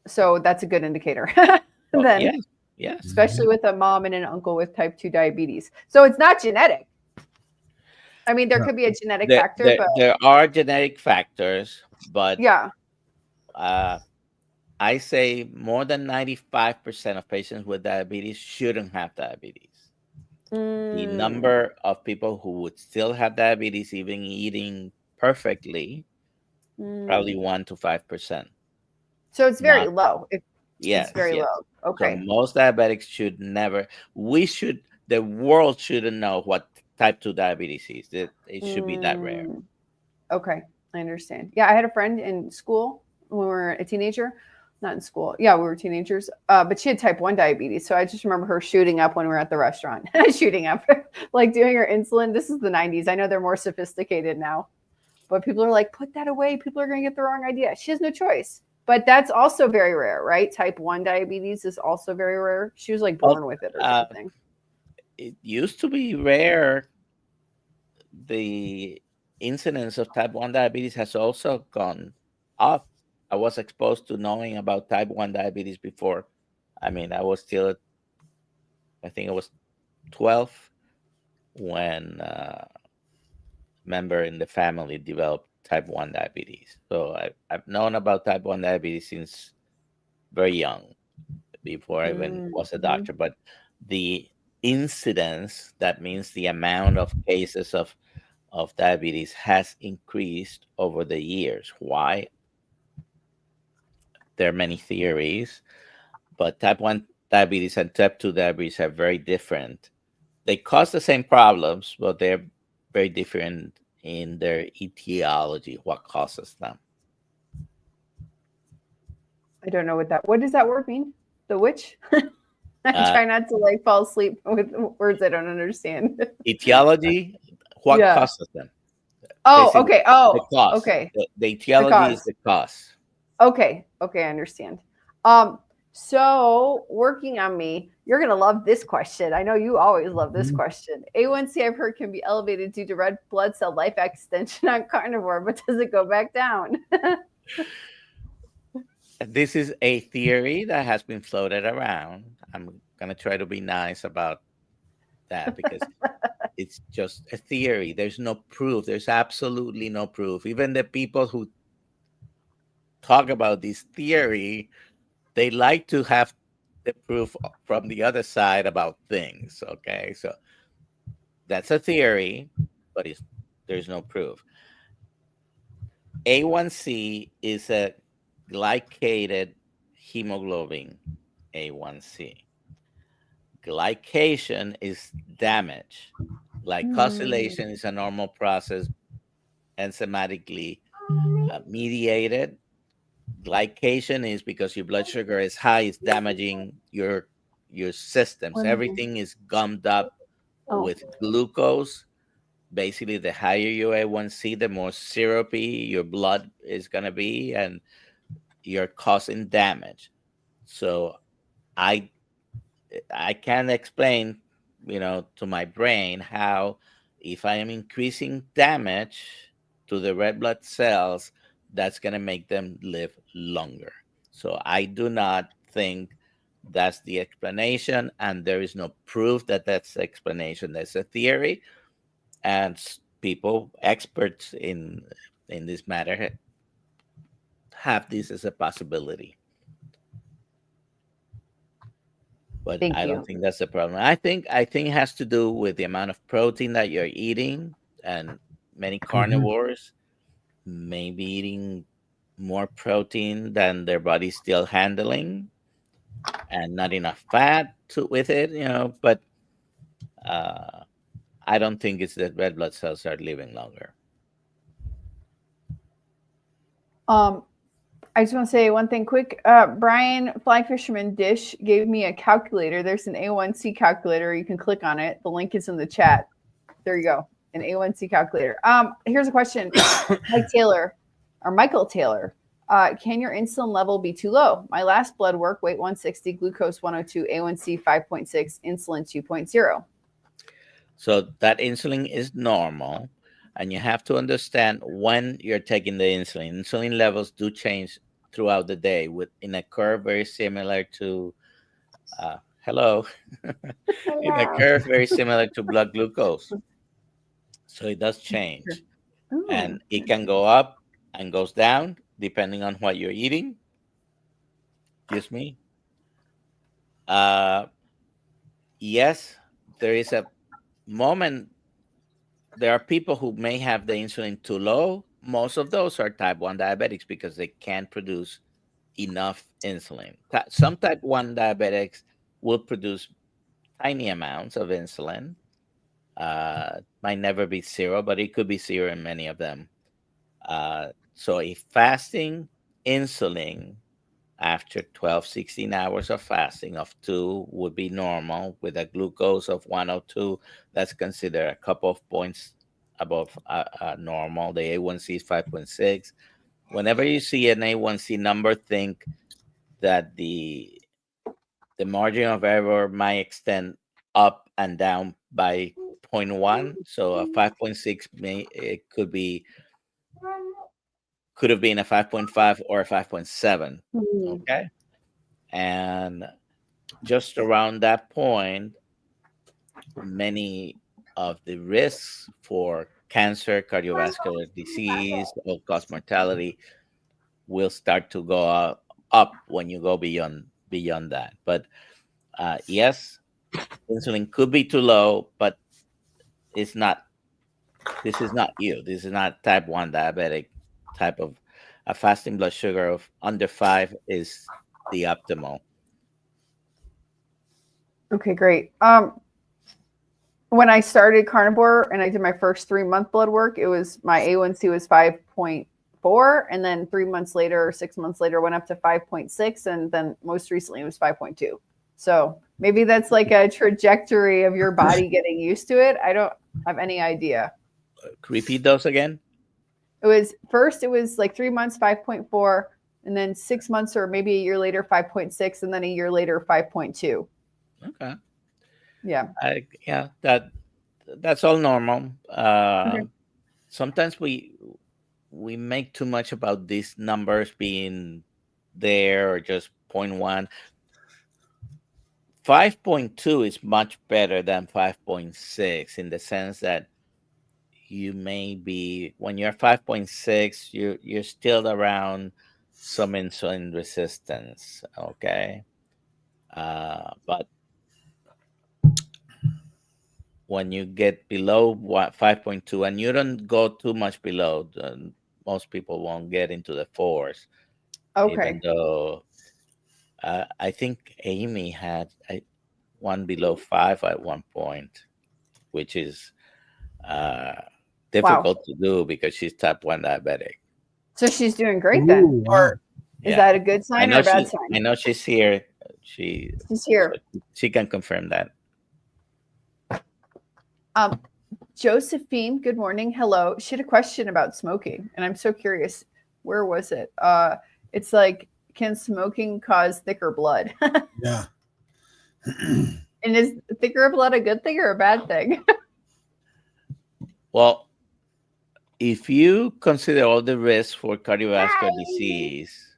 So that's a good indicator. Then, yes. Especially with a mom and an uncle with type 2 diabetes. So it's not genetic. I mean, there could be a genetic factor, but there are genetic factors, but yeah. I say more than 95% of patients with diabetes shouldn't have diabetes. The number of people who would still have diabetes, even eating perfectly, probably 1 to 5%. So it's very low. Yes, it's very low. Okay. So most diabetics should never. The world shouldn't know what type 2 diabetes is. It should be that rare. Okay, I understand. Yeah, I had a friend in school when we were a teenager. Not in school. Yeah, we were teenagers. But she had type 1 diabetes. So I just remember her shooting up when we were at the restaurant. Shooting up. Like doing her insulin. This is the 90s. I know they're more sophisticated now. But people are like, put that away. People are going to get the wrong idea. She has no choice. But that's also very rare, right? Type 1 diabetes is also very rare. She was like born with it or something. It used to be rare. The incidence of type 1 diabetes has also gone up. I was exposed to knowing about type 1 diabetes before. I mean, I think I was 12 when a member in the family developed type 1 diabetes. So I've known about type 1 diabetes since very young, before I even was a doctor. But the incidence, that means the amount of cases of diabetes, has increased over the years. Why? There are many theories, but type 1 diabetes and type 2 diabetes are very different. They cause the same problems, but they're very different in their etiology, what causes them. I don't know what does that word mean? The which? I try not to like fall asleep with words I don't understand. Etiology, what causes them? Oh, basically, okay. Oh, the cause. okay. The etiology is the cause. Okay. Okay, I understand. So working on me, you're gonna love this question. I know you always love this question. A1C, I've heard, can be elevated due to red blood cell life extension on carnivore, but does it go back down? This is a theory that has been floated around. I'm gonna try to be nice about that because it's just a theory. There's no proof. There's absolutely no proof. Even the people who talk about this theory, they like to have the proof from the other side about things. Okay, so that's a theory, but there's no proof. A1C is a glycated hemoglobin, A1C. Glycation is damage. Glycosylation is a normal process, enzymatically mediated. Glycation is because your blood sugar is high, it's damaging your systems. Everything is gummed up with glucose. Basically, the higher your A1C, the more syrupy your blood is going to be, and you're causing damage. So I can't explain, to my brain how, if I am increasing damage to the red blood cells, that's going to make them live longer. So I do not think that's the explanation, and there is no proof that that's the explanation. That's a theory, and people, experts in this matter, have this as a possibility. But I don't think that's the problem. I think it has to do with the amount of protein that you're eating, and many carnivores may be eating more protein than their body's still handling, and not enough fat with it, but I don't think it's that red blood cells are living longer. I just want to say one thing quick. Brian, Fly Fisherman Dish, gave me a calculator. There's an A1C calculator. You can click on it. The link is in the chat. There you go. An A1C calculator. Here's a question. Michael Taylor. Can your insulin level be too low? My last blood work, weight 160, glucose 102, A1C 5.6, insulin 2.0. So that insulin is normal. And you have to understand when you're taking the insulin. Insulin levels do change throughout the day in a curve very similar to, hello, in a curve very similar to blood glucose. So it does change. And it can go up and goes down depending on what you're eating. Excuse me. Yes, there is a moment. There are people who may have the insulin too low. Most of those are type 1 diabetics because they can't produce enough insulin. Some type 1 diabetics will produce tiny amounts of insulin. Might never be zero, but it could be zero in many of them. So a fasting insulin after 12, 16 hours of fasting of 2 would be normal with a glucose of 102. That's considered a couple of points above normal. The A1C is 5.6. Whenever you see an A1C number, think that the margin of error might extend up and down by 0.1. So a 5.6 could have been a 5.5 or a 5.7. Okay. And just around that point, many of the risks for cancer, cardiovascular disease, all-cause mortality will start to go up when you go beyond that. But yes, insulin could be too low, but it's not. This is not you. This is not type 1 diabetic type of a fasting blood sugar of under 5 is the optimal. Okay, great. When I started carnivore and I did my first 3-month blood work, it was my A1C was 5.4, and then 3 months later or 6 months later went up to 5.6, and then most recently it was 5.2. So maybe that's like a trajectory of your body getting used to it. I don't have any idea. Repeat those again. It was like 3 months, 5.4, and then 6 months or maybe a year later, 5.6, and then a year later, 5.2. Okay. Yeah. That's all normal. Okay. Sometimes we make too much about these numbers being there or just 0.1. 5.2 is much better than 5.6 in the sense that you may be, when you're 5.6, you're still around some insulin resistance. Okay. But when you get below 5.2, and you don't go too much below, most people won't get into the 4s. Okay. Even though I think Amy had one below 5 at one point, which is difficult to do because she's type 1 diabetic. So she's doing great then. Wow. Or is that a good sign or a bad sign? I know she's here. She's here. So she can confirm that. Josephine, good morning. Hello. She had a question about smoking, and I'm so curious. Where was it? It's like, can smoking cause thicker blood? Yeah. And is thicker blood a good thing or a bad thing? Well, if you consider all the risks for cardiovascular disease,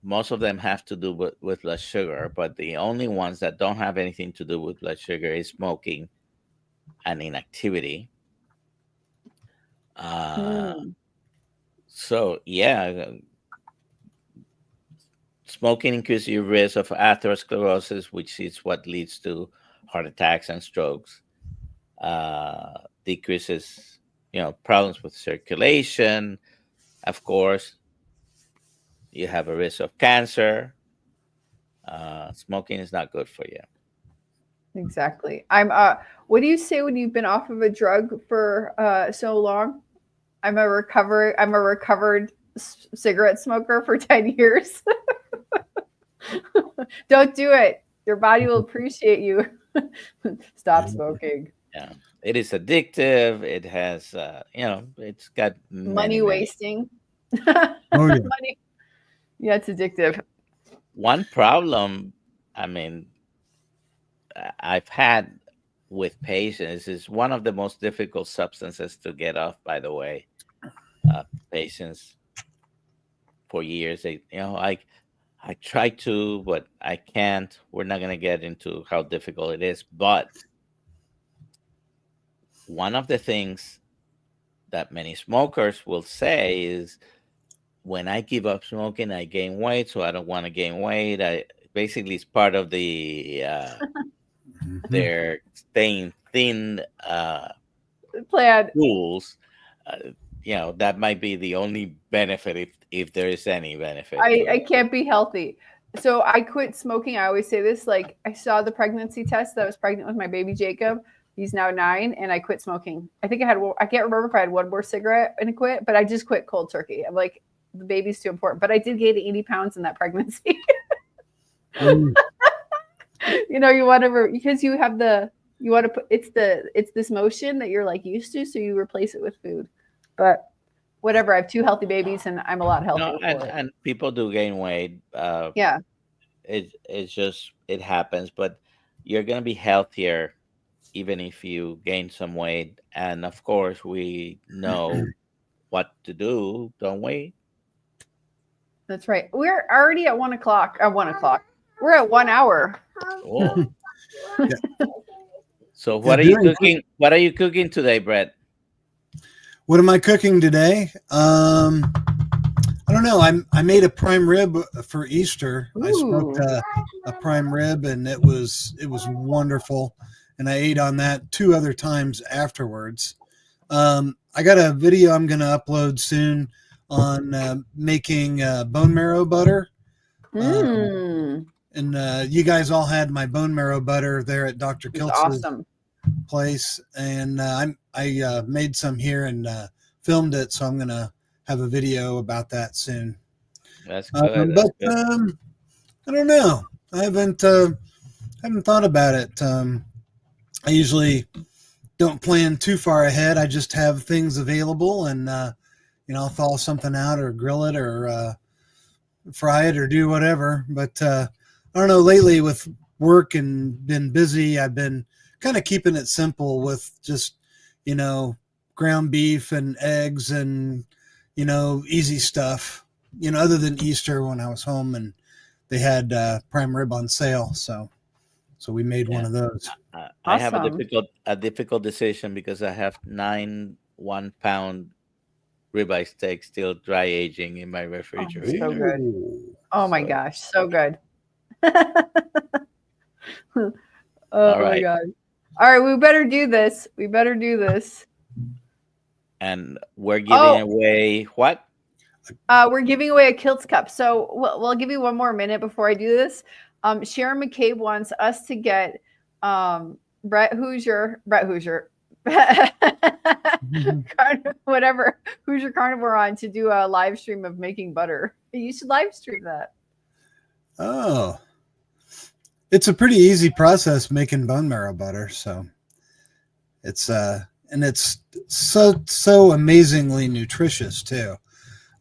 most of them have to do with blood sugar, but the only ones that don't have anything to do with blood sugar is smoking and inactivity. So, yeah, smoking increases your risk of atherosclerosis, which is what leads to heart attacks and strokes. Decreases, problems with circulation. Of course, you have a risk of cancer. Smoking is not good for you. Exactly. What do you say when you've been off of a drug for so long? I'm a recovered cigarette smoker for 10 years. Don't do it. Your body will appreciate you. Stop smoking. Yeah, it is addictive. It has, it's got money wasting. Oh, yeah. Money. Yeah, it's addictive. One problem, I mean, I've had with patients is one of the most difficult substances to get off, by the way. Patients for years, I try to, but I can't. We're not going to get into how difficult it is. But one of the things that many smokers will say is, when I give up smoking, I gain weight, so I don't want to gain weight. Basically, it's part of the their staying thin plan rules. That might be the only benefit, if there is any benefit. I can't be healthy. So I quit smoking. I always say this, like, I saw the pregnancy test that I was pregnant with my baby Jacob. He's now 9, and I quit smoking. I think I can't remember if I had one more cigarette and I quit, but I just quit cold turkey. I'm like, the baby's too important. But I did gain 80 pounds in that pregnancy. You want to, because you want to put, it's this motion that you're like used to, so you replace it with food. But whatever, I have 2 healthy babies, and I'm a lot healthier. And people do gain weight. Yeah, it's just, it happens. But you're gonna be healthier even if you gain some weight. And of course, we know what to do, don't we? That's right. We're already at 1 o'clock. At 1 o'clock, we're at 1 hour. Oh. Yeah. So what are you cooking? What are you cooking today, Brett? What am I cooking today? I don't know. I made a prime rib for Easter. Ooh. I smoked a prime rib, and it was wonderful. And I ate on that 2 other times afterwards. I got a video I'm going to upload soon on making bone marrow butter. And you guys all had my bone marrow butter there at Dr. Kiltz's place, and I made some here and filmed it, so I'm gonna have a video about that soon. That's good. But I don't know. I haven't thought about it. I usually don't plan too far ahead. I just have things available, and I'll thaw something out or grill it or fry it or do whatever. But I don't know. Lately, with work and been busy, I've been kind of keeping it simple with just ground beef and eggs and easy stuff. Other than Easter when I was home and they had prime rib on sale, so we made one of those. I have a difficult decision because I have 9 1-pound ribeye steaks still dry aging in my refrigerator. So good. Oh my gosh, so good. All right. My God. All right, we better do this. And we're giving away what? We're giving away a Kiltz cup. So we'll give you one more minute before I do this. Sharon McCabe wants us to get Brett Hoosier, whatever, Hoosier Carnivore on to do a live stream of making butter. You should live stream that. Oh, it's a pretty easy process making bone marrow butter. So it's and it's so amazingly nutritious too.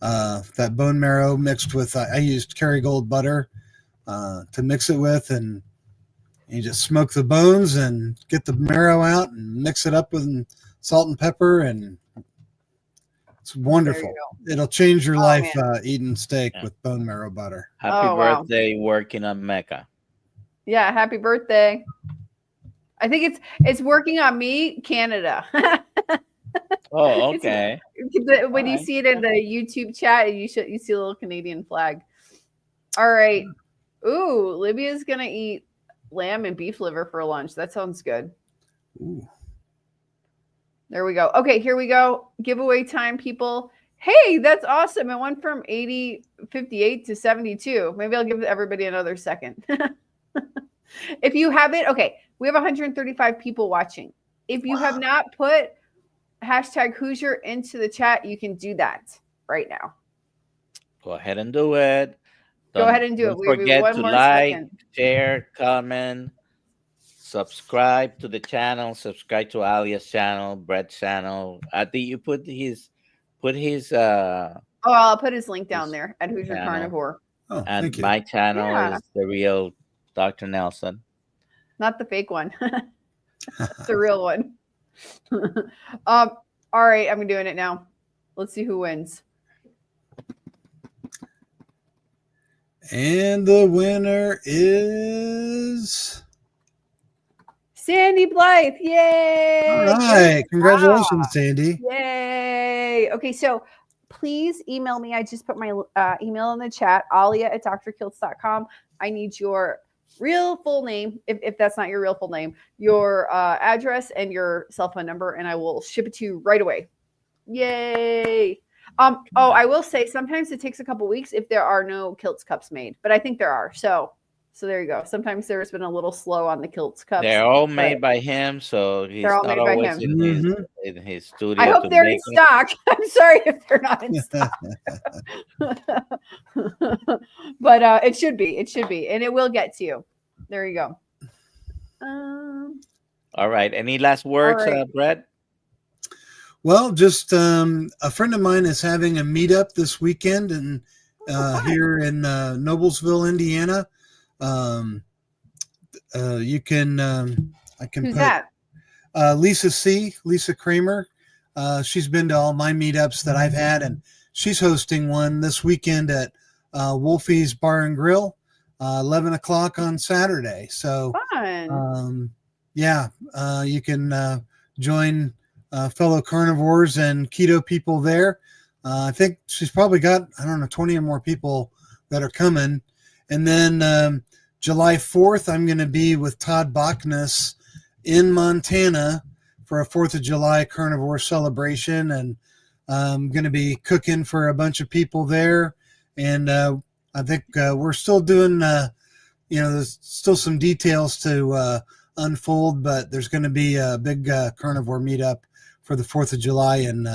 That bone marrow mixed with I used Kerrygold butter to mix it with, and you just smoke the bones and get the marrow out and mix it up with salt and pepper, and it's wonderful. It'll change your life eating steak with bone marrow butter. Happy birthday, working on Mecca. Yeah, happy birthday. I think it's working on me, Canada. Oh, okay. When you see it in the YouTube chat, you see a little Canadian flag. All right. Ooh, Libya's gonna eat lamb and beef liver for lunch. That sounds good. Ooh. There we go. Okay, here we go. Giveaway time, people. Hey, that's awesome. It went from 58 to 72. Maybe I'll give everybody another second. If you haven't, okay, we have 135 people watching. If you have not put hashtag Hoosier into the chat, you can do that right now. Go ahead and do it. Go ahead and do it. Don't forget one to more like, second. share, comment, subscribe to the channel, subscribe to Alia's channel, Brett's channel. I think you put his I'll put his link down there at Hoosier Carnivore. Oh, and thank you. my channel is the real Dr. Nelson. Not the fake one. The real one. All right, I'm doing it now. Let's see who wins. And the winner is Sandy Blythe. Yay! All right. Congratulations, Sandy. Yay. Okay, so please email me. I just put my email in the chat, alia@drkiltz.com. I need your real full name, if that's not your real full name, your address and your cell phone number, and I will ship it to you right away. Yay. I will say sometimes it takes a couple weeks if there are no Kiltz cups made, but I think there are. So there you go. Sometimes there's been a little slow on the Kiltz cups. They're all made by him, so he's not always in his studio. I hope they're in stock. I'm sorry if they're not in stock. But it should be. It should be. And it will get to you. There you go. All right. Any last words, Brett? Well, just a friend of mine is having a meetup this weekend and here in Noblesville, Indiana. You can I can Who's put that? Lisa Kramer. She's been to all my meetups that I've had, and she's hosting one this weekend at Wolfie's Bar and Grill, 11 o'clock on Saturday. So fun. You can join fellow carnivores and keto people there. I think she's probably got, 20 or more people that are coming. And then July 4th, I'm going to be with Todd Bachnes in Montana for a 4th of July carnivore celebration. And I'm going to be cooking for a bunch of people there. And I think we're still doing, there's still some details to unfold, but there's going to be a big carnivore meetup for the 4th of July in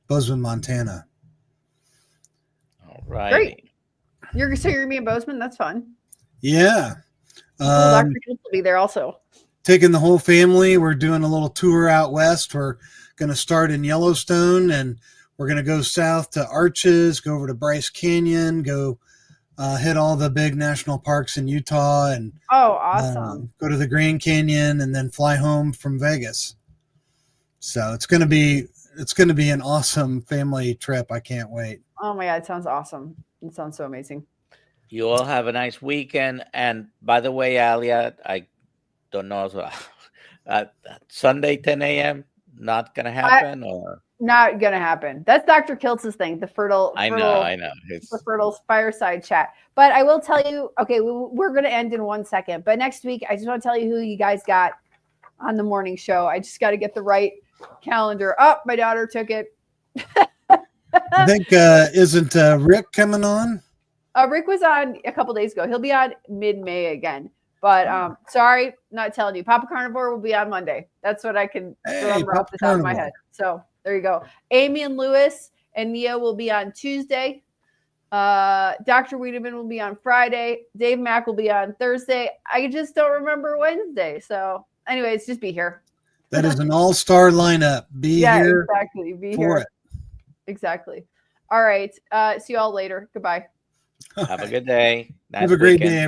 Bozeman, Montana. All right. Great. You're going to be in Bozeman? That's fun. Yeah. Dr. Kiltz will be there also. Taking the whole family. We're doing a little tour out west. We're going to start in Yellowstone, and we're going to go south to Arches, go over to Bryce Canyon, go hit all the big national parks in Utah, and awesome. Go to the Grand Canyon, and then fly home from Vegas. So it's going to be an awesome family trip. I can't wait. Oh my God, it sounds awesome. It sounds so amazing. You all have a nice weekend. And by the way, Alia, I don't know, Sunday 10 a.m. not gonna happen, or not gonna happen. That's Dr. Kiltz's thing. The fertile. I know. It's the fertile fireside chat. But I will tell you. Okay, we're gonna end in 1 second. But next week, I just want to tell you who you guys got on the morning show. I just got to get the right calendar. Oh, my daughter took it. I think isn't Rick coming on? Rick was on a couple days ago. He'll be on mid-May again. But sorry, not telling you. Papa Carnivore will be on Monday. That's what I can remember off the top of my head. So there you go. Amy and Lewis and Nia will be on Tuesday. Dr. Wiedemann will be on Friday. Dave Mack will be on Thursday. I just don't remember Wednesday. So anyways, just be here. That is an all-star lineup. Be here. Exactly. Be here. Exactly. All right. See you all later. Goodbye. Have a good day. Have a great day, everyone.